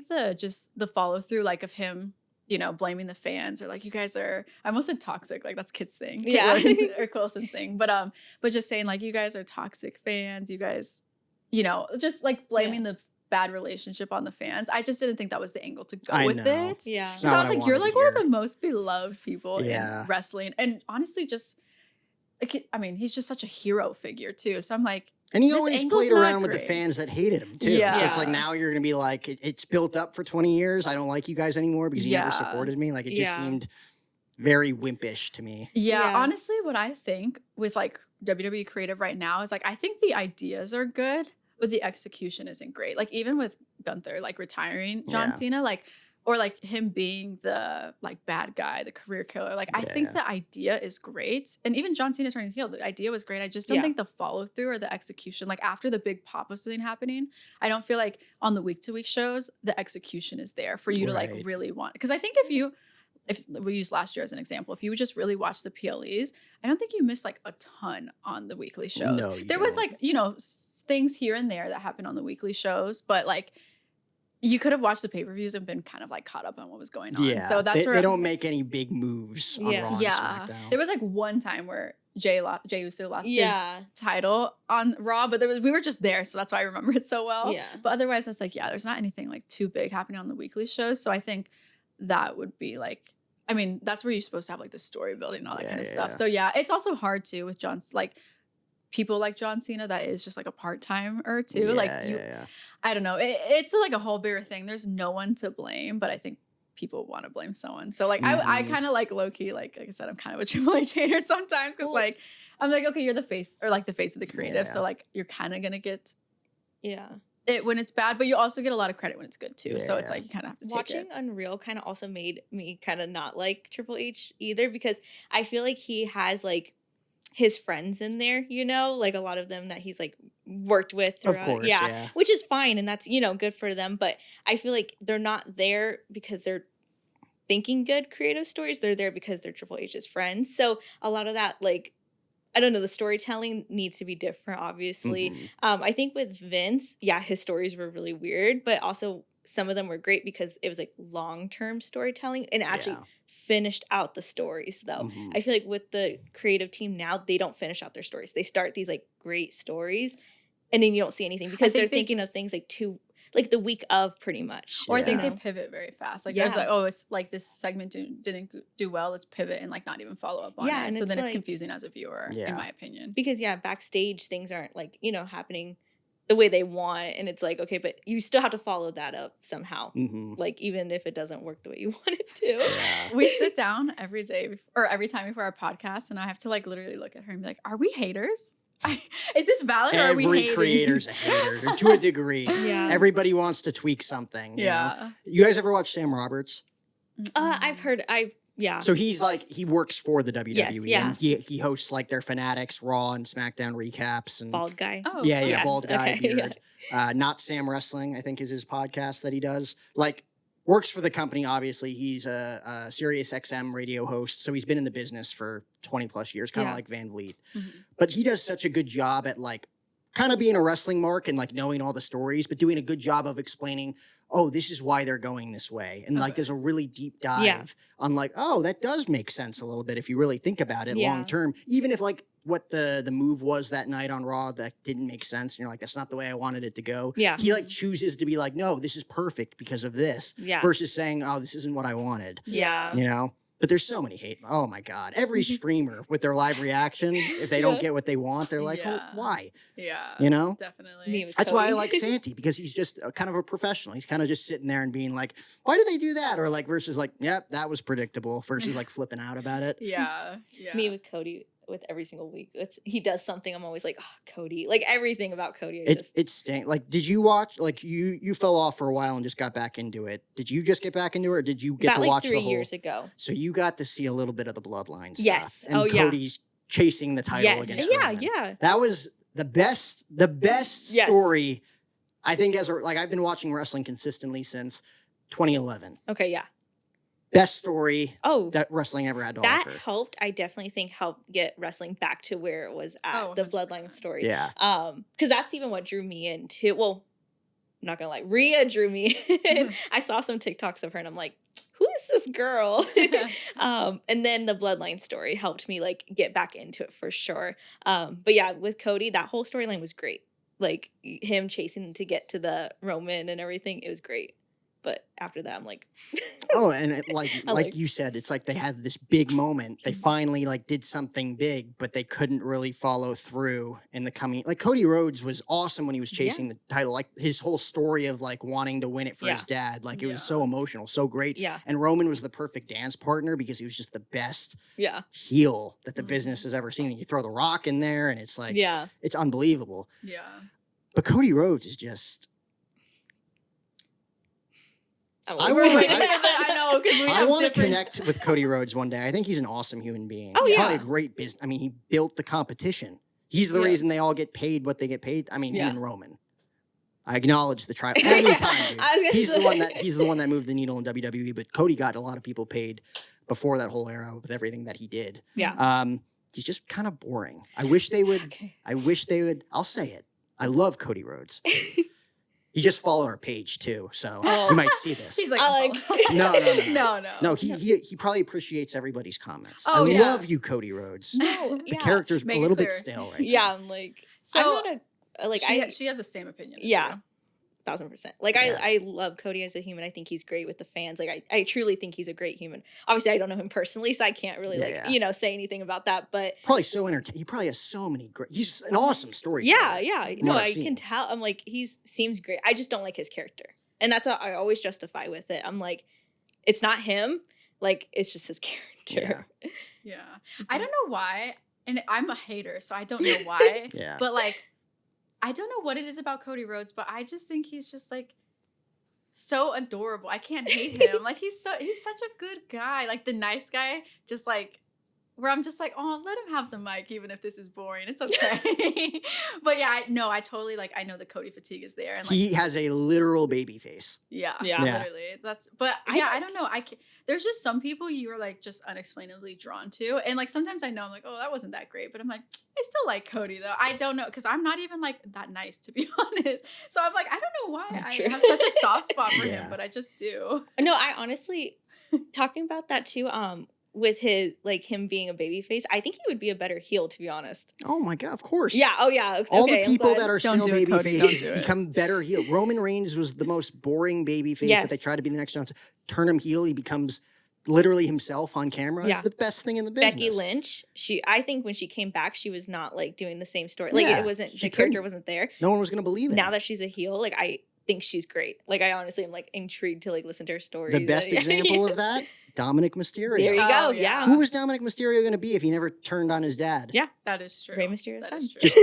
the follow through like of him, you know, blaming the fans or like, you guys are, I almost said toxic, like that's Kit's thing. Or Coulson's thing. But just saying like, you guys are toxic fans, you guys, you know, just like blaming the bad relationship on the fans. I just didn't think that was the angle to go with it. So I was like, you're like one of the most beloved people in wrestling. And honestly, just I mean, he's just such a hero figure too. So I'm like, and he this always angle's played not around with the great. fans that hated him too. Yeah. So it's like now you're going to be like, it's built up for 20 years. I don't like you guys anymore because you never supported me. Like it just seemed very wimpish to me. Yeah, honestly, what I think with like WWE creative right now is like I think the ideas are good, but the execution isn't great. Like even with Gunther like retiring John Cena, like or like him being the like bad guy, the career killer. Like I think the idea is great. And even John Cena turning heel, the idea was great. I just don't think the follow through or the execution, like after the big pop of something happening, I don't feel like on the week to week shows, the execution is there for you to like really want. Because I think if we use last year as an example, if you would just really watch the PLEs, I don't think you miss like a ton on the weekly shows. No, there was like, you know, things here and there that happen on the weekly shows, but like you could have watched the pay-per-views and been kind of like caught up on what was going on. Yeah, so that's where they don't make any big moves on Raw and SmackDown. There was like one time where Jey Uso lost his title on Raw, but we were just there, so that's why I remember it so well. Yeah. But otherwise, it's like, there's not anything like too big happening on the weekly shows. So I think that would be like, I mean, that's where you're supposed to have like the story building and all that kind of stuff. So it's also hard too with like people like John Cena that is just like a part-timer too. I don't know. It's like a whole bigger thing. There's no one to blame, but I think people want to blame someone. So like I kind of like low-key, like I said, I'm kind of a Triple H hater sometimes because like I'm like, okay, you're the face or like the face of the creative. So like you're kind of gonna get it when it's bad, but you also get a lot of credit when it's good too. So it's like you kind of have to take Watching Unreal kind of also made me kind of not like Triple H either because I feel like he has like his friends in there, you know, like a lot of them that he's like worked with throughout. Of course, which is fine and that's, you know, good for them, but I feel like they're not there because they're thinking good creative stories. They're there because they're Triple H's friends. So a lot of that, like, I don't know, the storytelling needs to be different, obviously. I think with Vince, his stories were really weird, but also some of them were great because it was like long-term storytelling and actually finished out the stories though. I feel like with the creative team now, they don't finish out their stories. They start these like great stories and then you don't see anything because they're thinking of things like like the week of pretty much. Or I think they pivot very fast. Like there's like, oh, it's like this segment didn't do well. Let's pivot and like not even follow up on it. And so then it's confusing as a viewer, in my opinion. Because backstage things aren't like, you know, happening the way they want. And it's like, okay, but you still have to follow that up somehow. Like even if it doesn't work the way you want it to. We sit down every day or every time before our podcast and I have to like literally look at her and be like, are we haters? Is this valid or are we hating? Every creator's a hater to a degree. Everybody wants to tweak something. You know? You guys ever watch Sam Roberts? I've heard. So he's like, he works for the WWE. Yes, and he hosts like their Fanatics, Raw, and SmackDown recaps. And bald guy. Oh, bald guy, beard. Not Sam Wrestling, I think is his podcast that he does. Like, works for the company, obviously. He's a Sirius XM radio host, so he's been in the business for 20 plus years, kind of like Van Vliet. But he does such a good job at like kind of being a wrestling mark and like knowing all the stories, but doing a good job of explaining, oh, this is why they're going this way. And like there's a really deep dive on like, oh, that does make sense a little bit if you really think about it long term. Even if like what the move was that night on Raw that didn't make sense. And you're like, that's not the way I wanted it to go. He like chooses to be like, no, this is perfect because of this. Versus saying, oh, this isn't what I wanted. You know? But there's so many hate. Oh my God. Every streamer with their live reaction, if they don't get what they want, they're like, well, why? You know? Definitely. That's why I like Santi, because he's just kind of a professional. He's kind of just sitting there and being like, why did they do that? Or like versus like, yep, that was predictable versus like flipping out about it. Me with Cody. With every single week, he does something. I'm always like, oh, Cody, like everything about Cody. It's stink. Like, did you watch? Like, you fell off for a while and just got back into it. Did you just get back into it, or did you get to watch the whole? 3 years ago. So you got to see a little bit of the bloodline stuff. Yes. And Cody's chasing the title against Roman. That was the best story. I think I've been watching wrestling consistently since 2011. Okay. Best story that wrestling ever had to offer. That helped. I definitely think helped get wrestling back to where it was at, the bloodline story. Because that's even what drew me in too. Well, I'm not gonna lie, Rhea drew me in. I saw some TikToks of her and I'm like, who is this girl? And then the bloodline story helped me like get back into it for sure. But yeah, with Cody, that whole storyline was great. Like him chasing to get to the Roman and everything, it was great. But after that, I'm like, Oh, and like like- you said, it's like they had this big moment. They finally like did something big, but they couldn't really follow through in the coming. Like Cody Rhodes was awesome when he was chasing the title. Like his whole story of like wanting to win it for his dad, like it was so emotional, so great. Yeah. And Roman was the perfect dance partner because he was just the best yeah, heel that the business has ever seen. And you throw The Rock in there, and it's like it's unbelievable. Yeah. But Cody Rhodes is just. I'm I like, wanna- I know, because we I have want to different... connect with Cody Rhodes one day. I think he's an awesome human being. Oh, yeah. Probably a great business. I mean, he built the competition. He's the reason they all get paid what they get paid. I mean, him and Roman. I acknowledge the trial. Every time, dude. I was gonna He's say. the one that moved the needle in WWE. But Cody got a lot of people paid before that whole era with everything that he did. Yeah. He's just kind of boring. I wish they would. Okay. I wish they would. I'll say it. I love Cody Rhodes. He just followed our page too, so you might see this. He's like, I like- no. No, he probably appreciates everybody's comments. Oh, I yeah. love you, Cody Rhodes. No, The character's Make a it little bit clear. stale right Yeah, I'm like, So, I'm not a like she has the same opinion. as Yeah. you. 1,000%. Like Yeah. I love Cody as a human. I think he's great with the fans. Like I truly think he's a great human. Obviously, I don't know him personally, so I can't really say anything about that. But Probably so entertaining. He probably has so many great. He's an awesome story. yeah. From No, what I've I seen. can tell. I'm like, seems great. I just don't like his character, and that's what I always justify with it. I'm like, it's not him. Like it's just his character. Yeah. I don't know why, and I'm a hater, so I don't know why. Yeah. But like, I don't know what it is about Cody Rhodes, but I just think he's just like so adorable. I can't hate him. Like he's such a good guy. Like the nice guy, just like where I'm just like, oh, let him have the mic, even if this is boring. It's okay. But yeah, I totally like. I know the Cody fatigue is there, and like, He has a literal baby face. yeah, Yeah. literally. But I don't know. There's just some people you are like just unexplainably drawn to, and like sometimes I know I'm like, oh, that wasn't that great, but I'm like, I still like Cody though. I don't know because I'm not even like that nice to be honest. So I'm like, I don't know why I True. have such a soft spot for Yeah. him, but I just do. No, I honestly talking about that too. With his like him being a baby face, I think he would be a better heel, to be honest. Oh my god! Of course. Yeah. Oh yeah. Okay, All the I'm people glad. that are Don't still do it, baby Cody, faces don't do it. become better heel. Roman Reigns was the most boring baby face that they Yes. tried to be the next Jones. Turn him heel, he becomes literally himself on camera. Yeah. It's the best thing in the business. Becky Lynch, I think when she came back, she was not like doing the same story. Like Yeah, it wasn't she the character couldn't. wasn't there. No one was going to believe it. Now that she's a heel, like I think she's great. Like I honestly am like intrigued to like listen to her stories. The best example of that, Dominic Mysterio. There you Oh, go. yeah. Yeah. Who was Dominic Mysterio going to be if he never turned on his dad? Yeah. That is true. Rey Mysterio's That son. is true. Just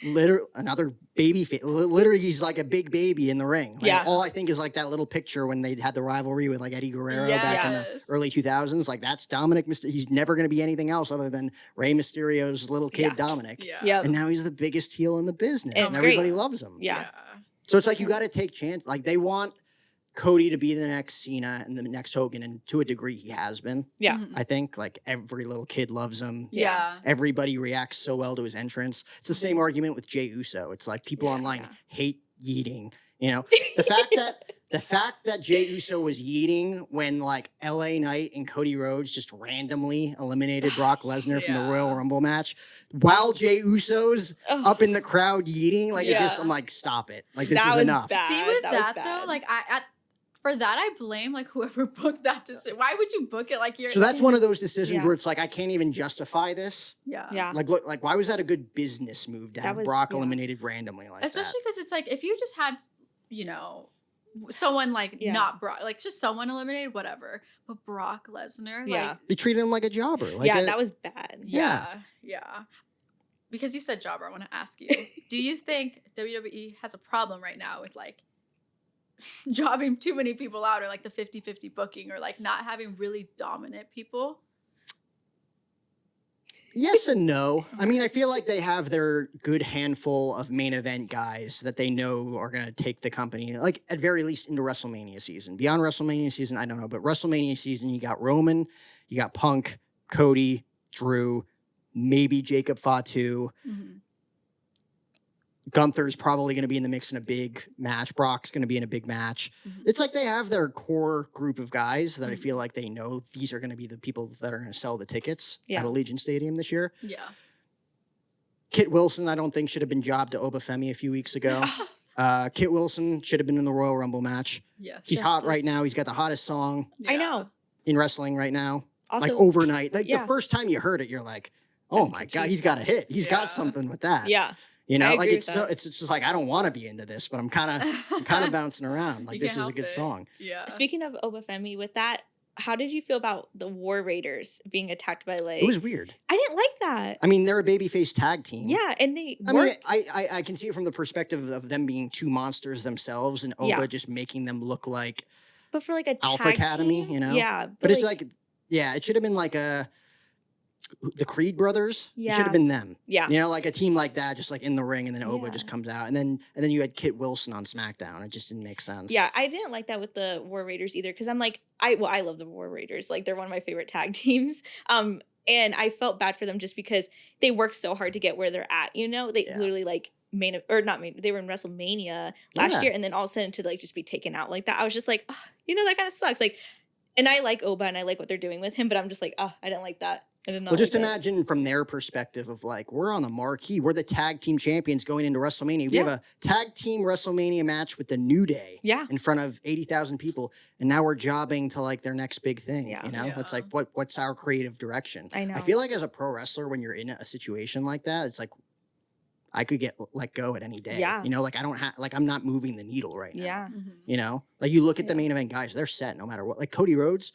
literally another baby face. Literally, he's like a big baby in the ring. Like, Yeah. all I think is like that little picture when they had the rivalry with like Eddie Guerrero Yes. back in the early 2000s. Like that's Dominic Mysterio. He's never going to be anything else other than Rey Mysterio's little kid Yeah. Dominic. Yeah. Yeah. And now he's the biggest heel in the business, It's and great. everybody loves him. Yeah. So it's like you got to take chance. Like they want Cody to be the next Cena and the next Hogan, and to a degree, he has been. Yeah. Mhm. I think like every little kid loves him. Yeah. Everybody reacts so well to his entrance. It's the same argument with Jey Uso. It's like people Yeah. online hate yeeting. You know, the fact that Jey Uso was yeeting when like LA Knight and Cody Rhodes just randomly eliminated Brock Lesnar from the Yeah. Royal Rumble match, while Jey Uso's Ugh. up in the crowd yeeting, like it just Yeah. I'm like, stop it. Like this That is was enough. bad. See with That was that, though, bad. like for that I blame like whoever booked that decision. Why would you book it like you're? So that's one of those decisions Yeah. where it's like I can't even justify this. Yeah. Yeah. Like look, like why was that a good business move to That have was- Brock yeah. eliminated randomly like Especially because it's like if you just had, someone like Yeah. not Brock, like just someone eliminated, whatever. But Brock Lesnar, Yeah. like, They treated him like a jobber. Like Yeah, a- that was bad. yeah. Because you said jobber, I want to ask you: do you think WWE has a problem right now with like jobbing too many people out, or like the 50-50 booking, or like not having really dominant people? Yes and no. I mean, I feel like they have their good handful of main event guys that they know are going to take the company, like at very least into WrestleMania season. Beyond WrestleMania season, I don't know, but WrestleMania season, you got Roman, you got Punk, Cody, Drew, maybe Jacob Fatu. Mm-hmm. Gunther's probably going to be in the mix in a big match. Brock's going to be in a big match. Mhm. It's like they have their core group of guys that I Mhm. feel like they know these are going to be the people that are going to sell the tickets Yeah. at Allegiant Stadium this year. Yeah. Kit Wilson, I don't think should have been jobbed to Obafemi a few weeks ago. Kit Wilson should have been in the Royal Rumble match. Yes. He's hot right now. He's got the hottest song I know. in wrestling right now. Also, like overnight. Like the first time you heard it, you're like, oh That's my catchy. God, he's got a hit. He's got something with that. Yeah. You know, I like agree it's so it's just like I don't want to be into this, but I'm kind of bouncing around. Like You this can't is a help good it. song. Yeah. Speaking of Obafemi, with that, how did you feel about the War Raiders being attacked by like? It was weird. I didn't like that. I mean, they're a babyface tag team. Yeah, and they. I mean, I can see it from the perspective of them being two monsters themselves, and Oba just making them look like but for like a Alpha tag Academy, team, you know. Yeah, but it's like, yeah, it should have been like the Creed brothers. It should have been them. Yeah. You know, like a team like that, just like in the ring, and then Oba just comes out, and then you had Kit Wilson on SmackDown. It just didn't make sense. Yeah, I didn't like that with the War Raiders either because I'm like, I love the War Raiders. Like they're one of my favorite tag teams. And I felt bad for them just because they worked so hard to get where they're at. You know, they literally like they were in WrestleMania last year, and then all of a sudden to like just be taken out like that, I was just like, oh, you know, that kind of sucks. Like, and I like Oba and I like what they're doing with him, but I'm just like, oh, I didn't like that. I did not. Well, just like imagine from their perspective of like, we're on the marquee. We're the tag team champions going into WrestleMania. We have a tag team WrestleMania match with the New Day in front of 80,000 people. And now we're jobbing to like their next big thing. Yeah. You know, Yeah. it's like, what's our creative direction? I know. I feel like as a pro wrestler, when you're in a situation like that, it's like, I could get let go at any day. Yeah. You know, like I don't have, like I'm not moving the needle right now. Yeah. You know, like you look at the main event guys, they're set no matter what. Like Cody Rhodes,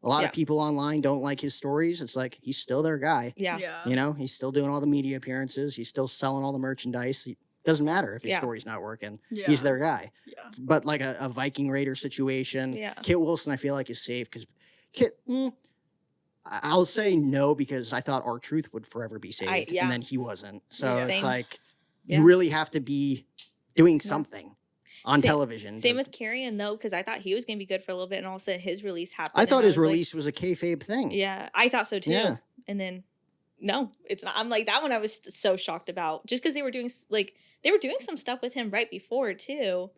a lot of people online don't like his stories. It's like, he's still their guy. Yeah. You know, he's still doing all the media appearances. He's still selling all the merchandise. It doesn't matter if his story's not working. Yeah. He's their guy. Yeah. But like a Viking Raider situation, Kit Wilson, I feel like is safe because Kit, I'll say no because I thought R-Truth would forever be saved, and then he wasn't. So it's like you really have to be doing something on television. Same with Karrion though, because I thought he was going to be good for a little bit, and all of a sudden his release happened. I thought his release was a kayfabe thing. Yeah, I thought so too. Yeah. And then, no, it's not. I'm like, that one I was so shocked about, just because they were doing some stuff with him right before too.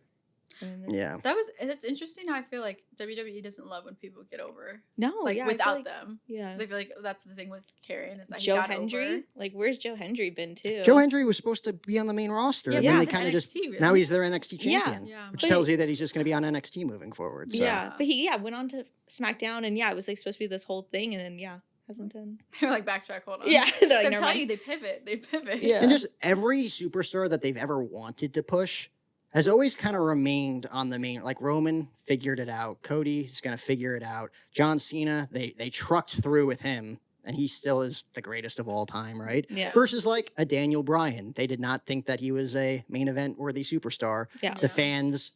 Yeah. That's interesting how I feel like WWE doesn't love when people get over. No, like without them. Yeah. Because I feel like that's the thing with Karrion is that Joe he got Hendry, over. like where's Joe Hendry been too? Joe Hendry was supposed to be on the main roster, and then they kind of just now he's their NXT champion, which tells you that he's just going to be on NXT moving forward. So. Yeah, but he went on to SmackDown, and it was like supposed to be this whole thing, and then hasn't done. They're like, backtrack, hold on. Yeah, they're like, I'm never telling mind. you, they pivot. Yeah, and just every superstar that they've ever wanted to push has always kind of remained on the main. Like Roman figured it out, Cody is going to figure it out. John Cena, they trucked through with him, and he still is the greatest of all time, right? Yeah. Versus like a Daniel Bryan, they did not think that he was a main event worthy superstar. Yeah. The fans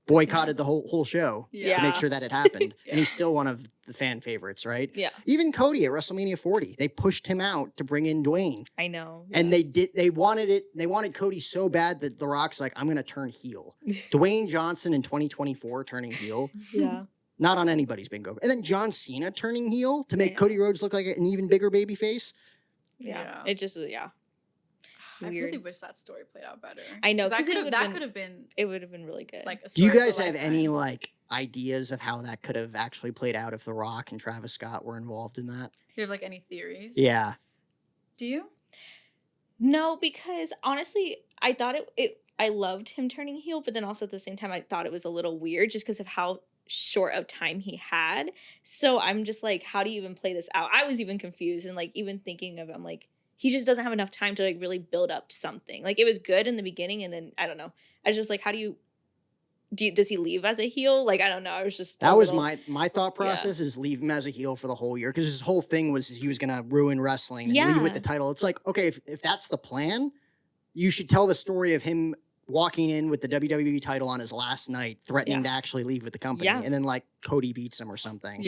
boycotted the whole show to make sure that it happened, and he's still one of the fan favorites, right? Yeah. Even Cody at WrestleMania 40, they pushed him out to bring in Dwayne. I know. And they wanted Cody so bad that The Rock's like, I'm going to turn heel. Dwayne Johnson in 2024 turning heel. Yeah. Not on anybody's bingo. And then John Cena turning heel to make Cody Rhodes look like an even bigger baby face. Yeah. It just I really wish that story played out better. I know, because it would have been really good. Like, do you guys have any like ideas of how that could have actually played out if The Rock and Travis Scott were involved in that? Do you have like any theories? Yeah. Do you? No, because honestly, I thought I loved him turning heel, but then also at the same time, I thought it was a little weird just because of how short of time he had. So I'm just like, how do you even play this out? I was even confused and like even thinking of, I'm like, he just doesn't have enough time to like really build up something. Like it was good in the beginning, and then I don't know. I was just like, how does he leave as a heel? Like I don't know. I was just was my thought process is leave him as a heel for the whole year, because his whole thing was he was gonna ruin wrestling and leave with the title. It's like, okay, if that's the plan, you should tell the story of him walking in with the WWE title on his last night, threatening to actually leave with the company, and then like Cody beats him or something.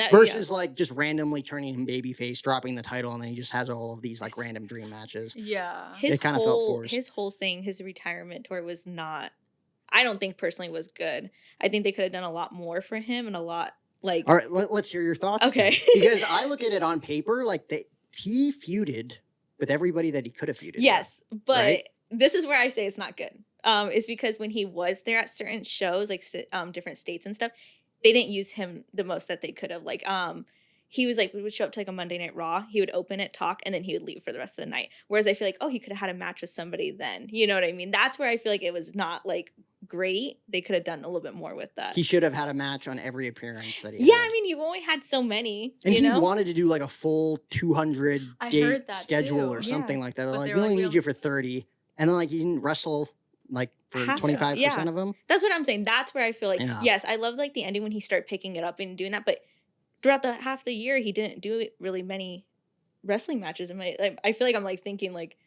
Versus like just randomly turning him babyface, dropping the title, and then he just has all of these like random dream matches. Yeah. It kind of felt forced. His whole thing, his retirement tour was not, I don't think personally was good. I think they could have done a lot more for him and a lot like. All right, let's hear your thoughts. Okay. Then. Because I look at it on paper, like he feuded with everybody that he could have feuded Yes, with, but right? This is where I say it's not good. It's because when he was there at certain shows, like different states and stuff, they didn't use him the most that they could have. Like, he was like, we would show up to like a Monday Night Raw, he would open it, talk, and then he would leave for the rest of the night. Whereas I feel like, oh, he could have had a match with somebody then. You know what I mean? That's where I feel like it was not like great. They could have done a little bit more with that. He should have had a match on every appearance that he Yeah, had. I mean, you only had so many. And you he know? wanted to do like a full 200 I date heard that schedule too. or something Yeah. like that. They're But like, they we were only like, need you for 30. And then like you didn't wrestle like for Half- 25% yeah. of them. That's what I'm saying. That's where I feel like, Yeah. yes, I love like the ending when he started picking it up and doing that. But throughout the half the year, he didn't do really many wrestling matches. And I feel like I'm like thinking like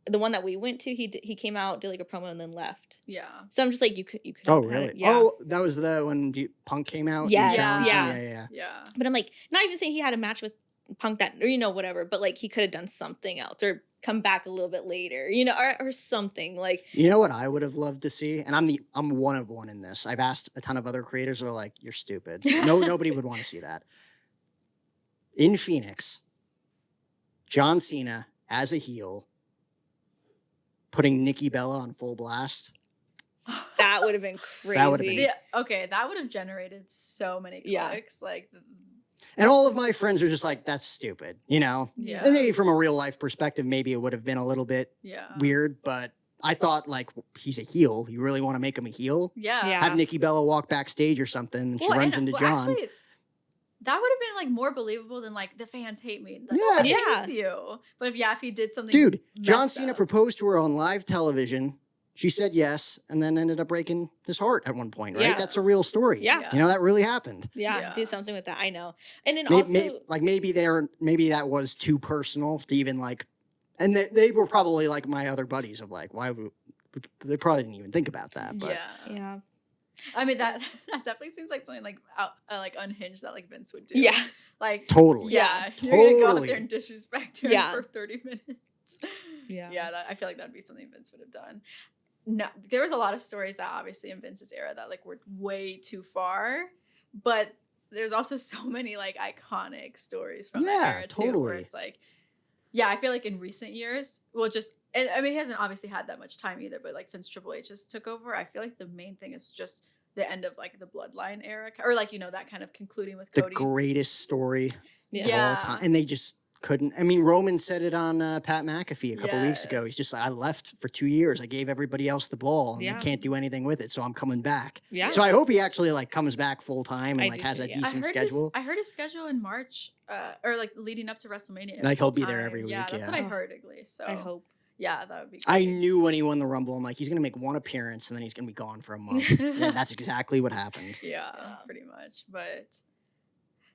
the one that we went to, he came out, did like a promo and then left. Yeah. So I'm just like, you could. Oh, have had really? it. Yeah. Oh, that was when Punk came out? and Yes, challenged him? yeah. Yeah. Yeah. But I'm like, not even saying he had a match with Punk that, or, you know, whatever, but like he could have done something else or come back a little bit later, you know, or something like. You know what I would have loved to see? And I'm one of one in this. I've asked a ton of other creators who are like, you're stupid. Nobody would want to see that. In Phoenix, John Cena as a heel putting Nikki Bella on full blast. That would have been crazy. That would have been- Yeah, okay, that would have generated so many Yeah. clicks. Like, And all of my friends are just like, that's stupid, you know? yeah. And maybe from a real life perspective, maybe it would have been a little bit Yeah. weird, but I thought like he's a heel. You really want to make him a heel? Yeah. Yeah. Have Nikki Bella walk backstage or something and she Well, runs and- into well, John. Actually, that would have been like more believable than like the fans hate me. Like, Yeah. nobody Yeah. hates you. But if he did something, Dude, John messed Cena up. proposed to her on live television. She said yes, and then ended up breaking his heart at one point, right? Yeah. That's a real story. Yeah. You know, that really happened. Yeah, Yeah. do something with that. I know. And then Maybe, also, maybe that was too personal to even like, and they were probably like my other buddies of like, why would, they probably didn't even think about that. But Yeah. yeah. I mean that definitely seems like something like like unhinged that like Vince would do. Yeah. Like totally. yeah, you're gonna go out Totally. there and disrespect him Yeah. for 30 minutes. Yeah. Yeah, I feel like that'd be something Vince would have done. No, there was a lot of stories that obviously in Vince's era that like were way too far, but there's also so many like iconic stories from that Yeah, era too, where totally. it's like, yeah, I feel like in recent years, and I mean, he hasn't obviously had that much time either, but like since Triple H just took over, I feel like the main thing is just the end of like the Bloodline era, or like, you know, that kind of concluding with The Cody. greatest story Yeah. of all time. And they just couldn't. I mean, Roman said it on Pat McAfee a couple weeks ago. Yes. He's just like, I left for 2 years. I gave everybody else the ball and Yeah. they can't do anything with it. So I'm coming back. Yeah. So I hope he actually like comes back full time and I like do has a too, yeah. decent schedule. I heard his schedule in March, or like leading up to WrestleMania. is Like, he'll be there full-time. every Yeah, week, that's yeah. what I heard at least. So I hope. Yeah, that would be. I great. knew when he won the Rumble, I'm like, he's going to make one appearance and then he's going to be gone for a month. And that's exactly what happened. Yeah, pretty much. But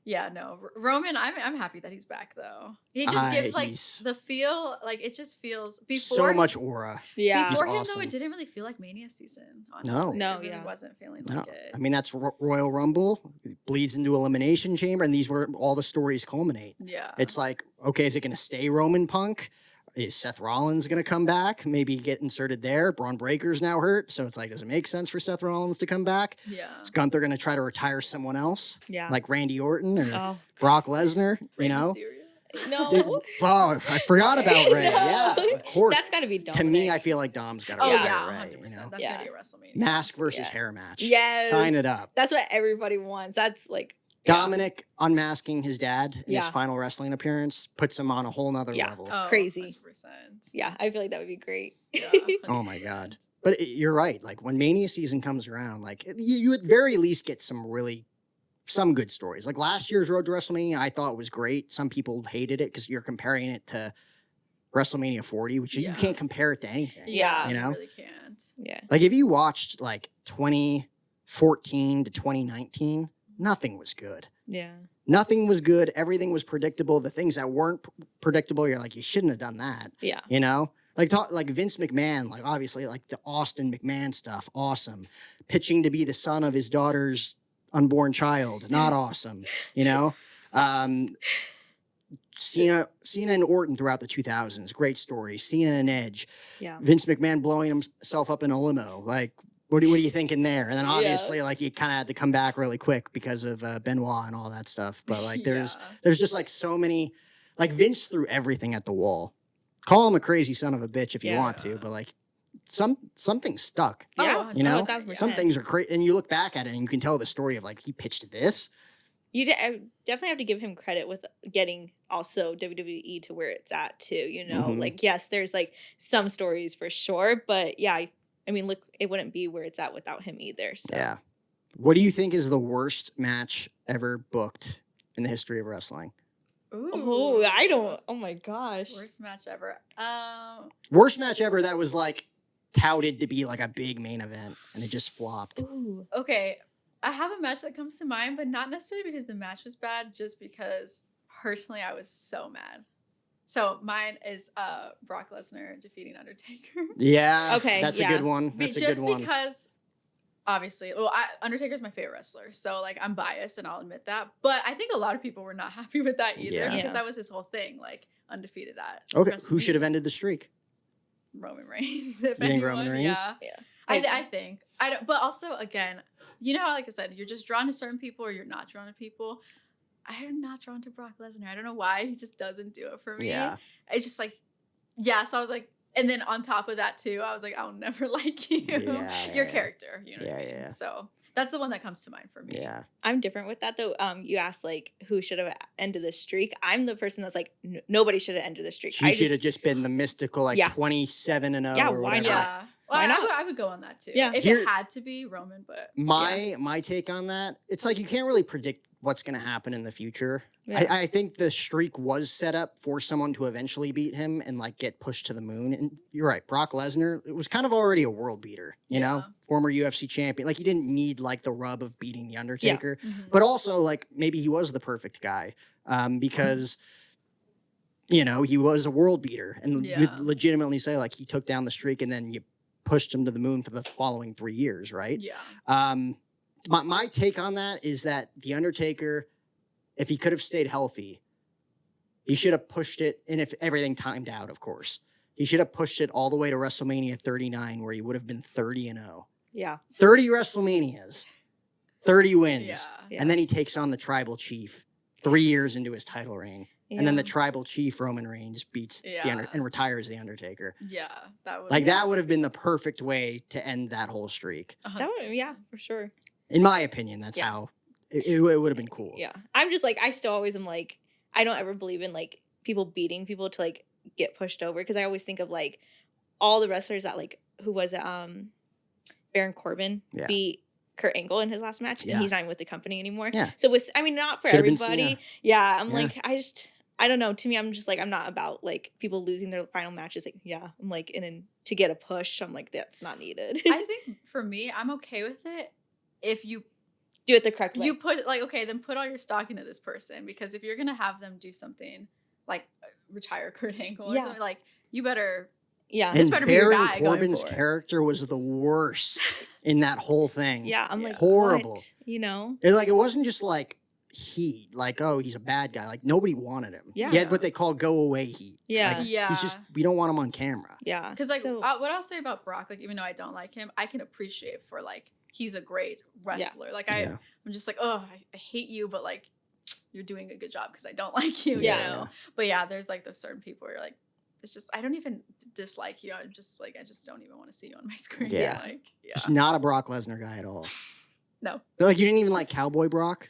yeah, no, Roman. I'm happy that he's back though. He just gives like he's- the feel, like it just feels before So much aura. Yeah. He's Before him awesome. though, it didn't really feel like Mania season. No. Honestly. No, it really yeah. wasn't feeling No, like it. I mean, that's Royal Rumble, bleeds into Elimination Chamber, and these were all the stories culminate. Yeah, It's like, okay, is it going to stay Roman Punk? Is Seth Rollins going to come back? Maybe get inserted there. Braun Breaker's now hurt. So it's like, does it make sense for Seth Rollins to come back? yeah. Is Gunther going to try to retire someone else? Yeah. Like Randy Orton or Oh. Brock Lesnar? You Rey know? Mysterio. No. Dude, oh, I forgot about I Ray. know. Yeah, of course. That's got to be Dominic. To me, I feel like Dom's got to Oh retire yeah, Ray. 100%. You know? That's Yeah. gonna be a WrestleMania. Mask versus Yeah. hair match. Yes. Sign it up. That's what everybody wants. That's like Dominic unmasking his dad in his Yeah. final wrestling appearance puts him on a whole nother Yeah. level. Oh, Crazy. 100%. Yeah, I feel like that would be great. Yeah, Oh my God. But you're right. Like when Mania season comes around, like you at very least get some good stories. Like last year's Road to WrestleMania, I thought was great. Some people hated it because you're comparing it to WrestleMania 40, which you Yeah. can't compare it to anything. Yeah. You know? really can't. Yeah. Like if you watched like 2014 to 2019, nothing was good. Yeah. Nothing was good. Everything was predictable. The things that weren't predictable, you're like, you shouldn't have done that. Yeah. You know? Like Vince McMahon, like obviously like the Austin McMahon stuff, awesome. Pitching to be the son of his daughter's unborn child, not awesome. You know? Cena and Orton throughout the 2000s, great story. Cena and Edge. Yeah. Vince McMahon blowing himself up in a limo. Like, what are you thinking there? And then obviously, like, he kind of had to come back really quick because of Benoit and all that stuff. But like, there's just like so many, like Vince threw everything at the wall. Call him a crazy son of a bitch if you Yeah. want to, but like, something stuck. Yeah. You know, 1,000%. some things are crazy, and you look back at it and you can tell the story of like he pitched this. I definitely have to give him credit with getting also WWE to where it's at too, you know? Mhm. Like, yes, there's like some stories for sure, but yeah, I mean, look, it wouldn't be where it's at without him either. So. Yeah. What do you think is the worst match ever booked in the history of wrestling? Oh, I don't. Oh my gosh. Worst match ever. Worst match ever that was like touted to be like a big main event and it just flopped. Ooh. Okay, I have a match that comes to mind, but not necessarily because the match was bad, just because personally I was so mad. So mine is Brock Lesnar defeating Undertaker. Yeah. Okay, That's yeah. a good one. That's a Just good one. because, obviously, well, Undertaker's my favorite wrestler, so like I'm biased and I'll admit that. But I think a lot of people were not happy with that either Yeah. because Yeah. that was his whole thing, like undefeated at. Okay. Who should have ended the streak? Roman Reigns. If You think anyone, Roman Reigns? Yeah. Yeah. I think. I don't, but also, again, you know how, like I said, you're just drawn to certain people or you're not drawn to people. I am not drawn to Brock Lesnar. I don't know why. He just doesn't do it for me. Yeah. It's just like, yeah. So I was like, and then on top of that too, I was like, I'll never like you. Your character, you know what I mean? Yeah. So that's the one that comes to mind for me. Yeah. I'm different with that though. You asked like who should have ended the streak. I'm the person that's like nobody should have ended the streak. She should have just been the mystical, like Yeah. 27-0 Yeah, or why whatever. not? Yeah. Well, Why not? I would go on that too. Yeah. If Here- it had to be Roman, but My take on that, it's like you can't really predict what's going to happen in the future. Yeah. I think the streak was set up for someone to eventually beat him and like get pushed to the moon. And you're right, Brock Lesnar, it was kind of already a world beater, you know, Yeah. former UFC champion. Like you didn't need like the rub of beating the Undertaker, Mhm. but also like maybe he was the perfect guy because. You know, he was a world beater, and Yeah. you'd legitimately say like he took down the streak, and then you pushed him to the moon for the following 3 years, right? Yeah. My take on that is that The Undertaker, if he could have stayed healthy, he should have pushed it, and if everything timed out, of course, he should have pushed it all the way to WrestleMania 39, where he would have been 30-0. Yeah. 30 WrestleManias, 30 wins, Yeah. and then he takes on the Tribal Chief 3 years into his title reign. And then the Yeah. Tribal Chief, Roman Reigns, beats Yeah. and retires The Undertaker. Yeah. That would Like, that would have been the perfect way to end that whole streak. That would, yeah, for sure. In my opinion, that's Yeah. how it would have been cool. Yeah. I'm just like, I still always am like, I don't ever believe in like people beating people to like get pushed over because I always think of like all the wrestlers that like, who was it? Baron Corbin Yeah. beat Kurt Angle in his last match Yeah. and he's not even with the company anymore. Yeah. So with, I mean, not for Should've been everybody. Cena. Yeah. I'm Yeah. like, I don't know. To me, I'm just like, I'm not about like people losing their final matches. Like, yeah, I'm like, to get a push, I'm like, that's not needed. I think for me, I'm okay with it if you Do it the correct way. you put like, okay, then put all your stock into this person, because if you're gonna have them do something like retire Kurt Angle or Yeah. something, like you better yeah. This And better be your Baron guy going Corbin's forward. character was the worst in that whole thing. Yeah. I'm Yeah. like, Horrible. what? You know? It wasn't just like heat, like, oh, he's a bad guy. Like, nobody wanted him. Yeah. He had what they call go away heat. Yeah. Like, Yeah. He's just, we don't want him on camera. Yeah. because like So- what I'll say about Brock, like even though I don't like him, I can appreciate for like he's a great wrestler. Like Yeah. I'm just like, oh, I hate you, but like you're doing a good job because I don't like you, Yeah. you know. But yeah, there's like those certain people where you're like, it's just I don't even dislike you. I'm just like I just don't even want to see you on my screen. Yeah. Like yeah. He's not a Brock Lesnar guy at all. No. But, like, you didn't even like Cowboy Brock?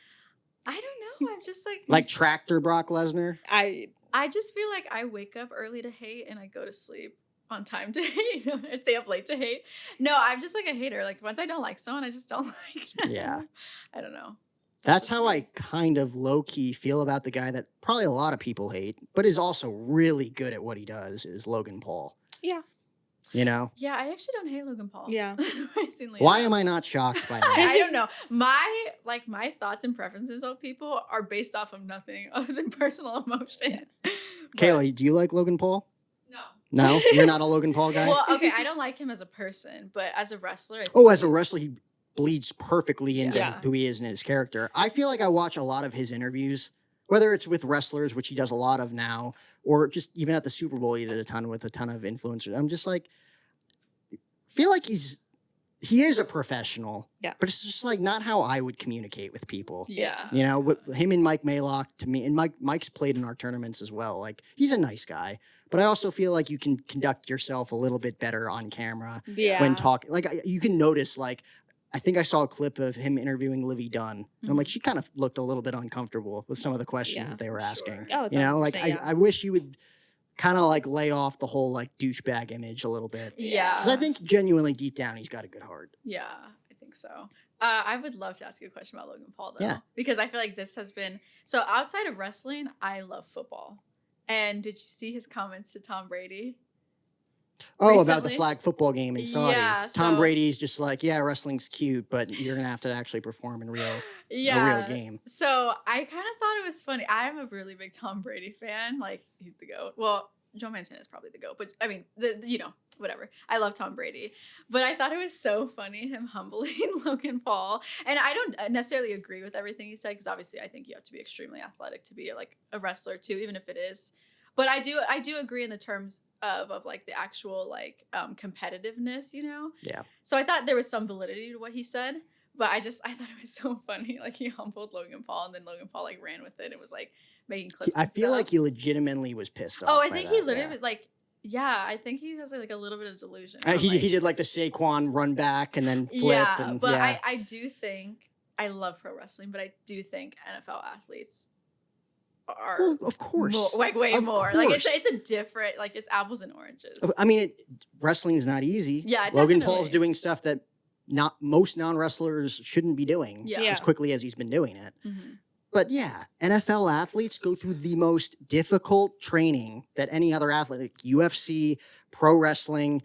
I don't know. I'm just Like Tractor Brock Lesnar? I just feel like I wake up early to hate and I go to sleep on time to hate. I stay up late to hate. No, I'm just like a hater. Like once I don't like someone, I just don't like them. Yeah. I don't know. That's how I kind of low-key feel about the guy that probably a lot of people hate, but is also really good at what he does, is Logan Paul. Yeah. You know? Yeah, I actually don't hate Logan Paul. Yeah. Surprisingly Why enough. am I not shocked by I that? don't know. My thoughts and preferences of people are based off of nothing other than personal emotion. But- Kaylee, do you like Logan Paul? No. No? You're not a Logan Paul guy? Well, okay, I don't like him as a person, but as a wrestler, I think Oh, as a he's- wrestler, he bleeds perfectly into Yeah. who he is and his character. I feel like I watch a lot of his interviews, whether it's with wrestlers, which he does a lot of now, or just even at the Super Bowl, he did a ton with a ton of influencers. I'm just like, feel like he is a professional, Yeah. but it's just like not how I would communicate with people. Yeah. You know, with him and Mike Maylock, to me, and Mike's played in our tournaments as well. Like, he's a nice guy, but I also feel like you can conduct yourself a little bit better on camera yeah. when talking. Like, you can notice, like, I think I saw a clip of him interviewing Livy Dunn. And I'm like, she kind of looked a little bit uncomfortable with some of the questions that they were asking. Oh, you know, like yeah. I wish you would kind of like lay off the whole like douchebag image a little bit. Yeah. Because I think genuinely deep down he's got a good heart. Yeah, I think so. I would love to ask you a question about Logan Paul though. Yeah. Because I feel like this has been so outside of wrestling, I love football. And did you see his comments to Tom Brady? Oh, about the Recently? flag football game in Saudi. Yeah, Tom so- Brady's just like, yeah, wrestling's cute, but you're gonna have to actually perform in a real game. So I kind of thought it was funny. I'm a really big Tom Brady fan. Like, he's the GOAT. Well, Joe Montana is probably the GOAT, but I mean, whatever. I love Tom Brady. But I thought it was so funny, him humbling Logan Paul. And I don't necessarily agree with everything he said, because obviously I think you have to be extremely athletic to be like a wrestler too, even if it is. But I do agree in the terms of like the actual like competitiveness, you know? Yeah. So I thought there was some validity to what he said. But I thought it was so funny. Like, he humbled Logan Paul, and then Logan Paul like ran with it. It was like making clips. I feel like he legitimately was pissed off. Oh, I by think that, he literally was like, yeah, I think he has like a little bit of delusion. he did like the Saquon run back and then flip. Yeah, and, but yeah. I do think, I love pro wrestling, but I do think NFL athletes are Well, of course. more, like way Of more. Like course. it's a different, like it's apples and oranges. I mean, wrestling is not easy. Yeah, Logan definitely. Paul's doing stuff that not most non-wrestlers shouldn't be doing Yeah. as quickly as he's been doing it. Mhm. But yeah, NFL athletes go through the most difficult training that any other athlete, like UFC, pro wrestling,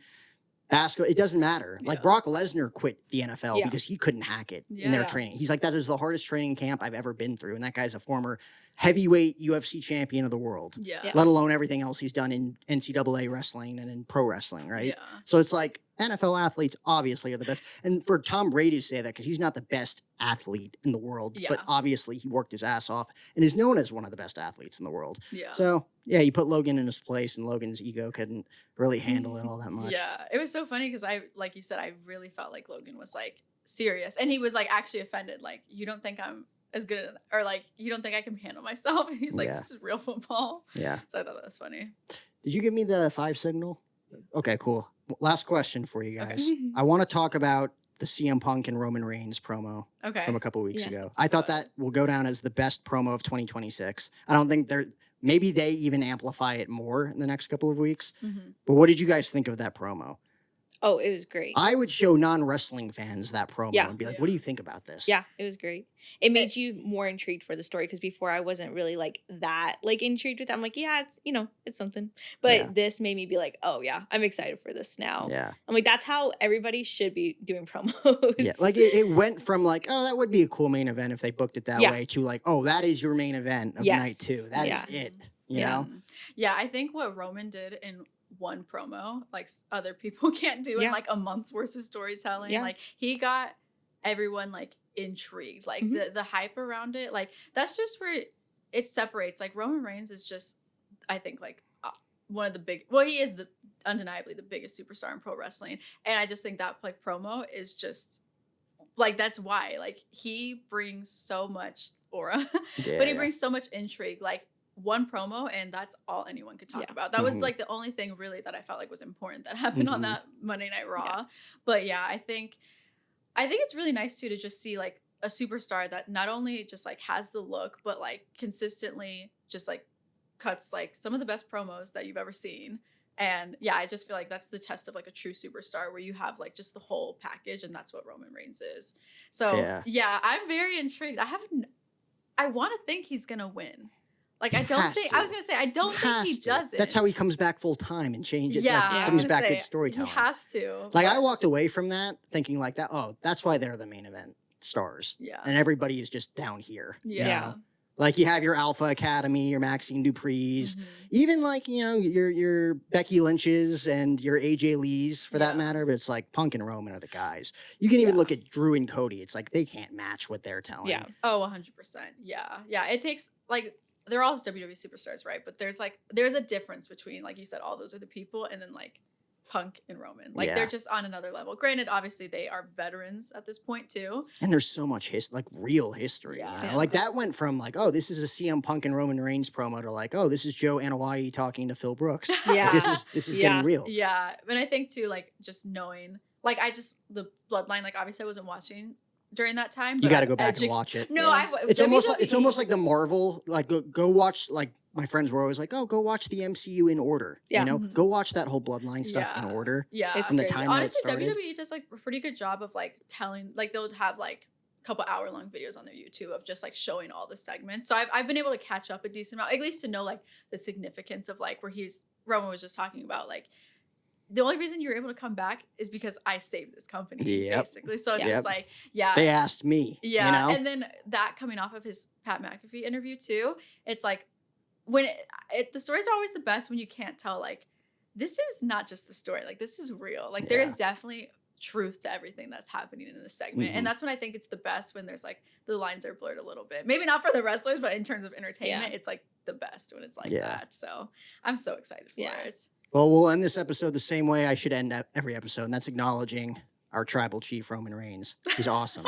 basketball, it doesn't matter. Like Yeah. Brock Lesnar quit the NFL Yeah. because he couldn't hack it in their Yeah. training. He's like, that is the hardest training camp I've ever been through. And that guy's a former heavyweight UFC champion of the world, Yeah. Yeah. let alone everything else he's done in NCAA wrestling and in pro wrestling, right? Yeah. So it's like NFL athletes obviously are the best. And for Tom Brady to say that, because he's not the best athlete in the world, Yeah. but obviously he worked his ass off and is known as one of the best athletes in the world. Yeah. So yeah, you put Logan in his place and Logan's ego couldn't really handle it all that much. Yeah, it was so funny because like you said, I really felt like Logan was like serious, and he was like actually offended. Like, you don't think I'm as good at, or like, you don't think I can handle myself? And he's like, Yeah. this is real football. Yeah. So I thought that was funny. Did you give me the 5 signal? Okay, cool. Last question for you Okay. guys. I want to talk about the CM Punk and Roman Reigns promo Okay. from a couple weeks Yeah. ago. I thought that will go down as the best promo of 2026. I don't think maybe they even amplify it more in the next couple of weeks. Mhm. But what did you guys think of that promo? Oh, it was great. I would show non-wrestling fans that promo Yeah. and be like, Yeah. what do you think about this? Yeah, it was great. It made you more intrigued for the story, because before I wasn't really like that like intrigued with it. I'm like, yeah, it's it's something. But Yeah. this made me be like, oh yeah, I'm excited for this now. Yeah. I'm like, that's how everybody should be doing promos. Yeah. Like it went from like, oh, that would be a cool main event if they booked it that Yeah. way, to like, oh, that is your main event of night 2. That is Yeah. it. You Yeah. know? Yeah, I think what Roman did in one promo, like other people can't do in Yeah. like a month's worth of storytelling. Yeah. Like, he got everyone like intrigued, like Mhm. the hype around it. Like, that's just where it separates. Like, Roman Reigns is just, I think, like one of the big. Well, he is undeniably the biggest superstar in pro wrestling, and I just think that like promo is just like, that's why, like, he brings so much aura, Yeah, but he yeah. brings so much intrigue. Like, one promo, and that's all anyone could talk Yeah. about. That was Mhm. like the only thing really that I felt like was important that happened on Mhm. that Monday Night Raw. But yeah, I think it's really nice too to just see like a superstar that not only just like has the look, but like consistently just like cuts like some of the best promos that you've ever seen. And yeah, I just feel like that's the test of like a true superstar, where you have like just the whole package, and that's what Roman Reigns is. So Yeah. I'm very intrigued. I want to think he's gonna win. Like, I He don't has think, to. I was going to say, I don't think he does it. That's how he comes back full time and changes. Yeah, like, I was brings gonna back say, good storytelling. He has to. Like, but- I walked away from that thinking like that. Oh, that's why they're the main event stars, Yeah. and everybody is just down here. you Yeah. know? Like, you have your Alpha Academy, your Maxine Dupree's, Mhm. even like, you know, your Becky Lynch's and your AJ Lee's for that Yeah. matter. But it's like Punk and Roman are the guys. You can even Yeah. look at Drew and Cody. It's like they can't match what they're telling. Yeah. Oh, 100%. Yeah. Yeah. It takes, like, they're all WWE superstars, right? But there's a difference between, like you said, all those are the people, and then like Punk and Roman. Like, Yeah. they're just on another level. Granted, obviously they are veterans at this point too. And there's so much like real history. Yeah. You know? Yeah. Like that went from like, oh, this is a CM Punk and Roman Reigns promo to like, oh, this is Joe Anoa'i talking to Phil Brooks. Yeah. This is Yeah. getting real. Yeah. And I think too, like, just knowing like the Bloodline, like obviously I wasn't watching during that time. You but got to go back and watch it. No, Yeah. I've It's almost WWE like the Marvel. Like go watch. Like my friends were always like, "Oh, go watch the MCU in order." Yeah. You know, go watch that whole Bloodline stuff in order. Yeah, It's From the great. time that it honestly, started. WWE does like a pretty good job of like telling, like they'll have like a couple hour-long videos on their YouTube of just like showing all the segments. So I've been able to catch up a decent amount, at least to know like the significance of like where Roman was just talking about like the only reason you're able to come back is because I saved this company, Yep. basically. So it's Yep. just like, yeah. They asked me. Yeah. You know? And then that coming off of his Pat McAfee interview too, it's like when the stories are always the best when you can't tell, like, this is not just the story. Like, this is real. Like, there is definitely truth to everything that's happening in this segment. And that's when I think it's the best, when there's like the lines are blurred a little bit. Maybe not for the wrestlers, but in terms of entertainment, it's like the best when it's like that. So I'm so excited for it. Well, we'll end this episode the same way I should end every episode, and that's acknowledging our tribal chief, Roman Reigns. He's awesome.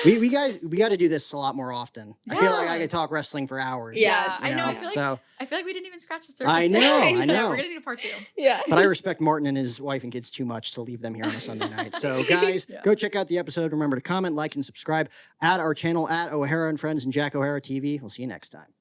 We got to do this a lot more often. I feel like I could talk wrestling for hours. Yes. I know. You I feel like we didn't even scratch the surface. I know. We're gonna need a part 2. Yeah. But I respect Martin and his wife and kids too much to leave them here on a Sunday night. So, guys, go check out the episode. Remember to comment, like, and subscribe at our channel at O'Hara and Friends and Jack O'Hara TV. We'll see you next time.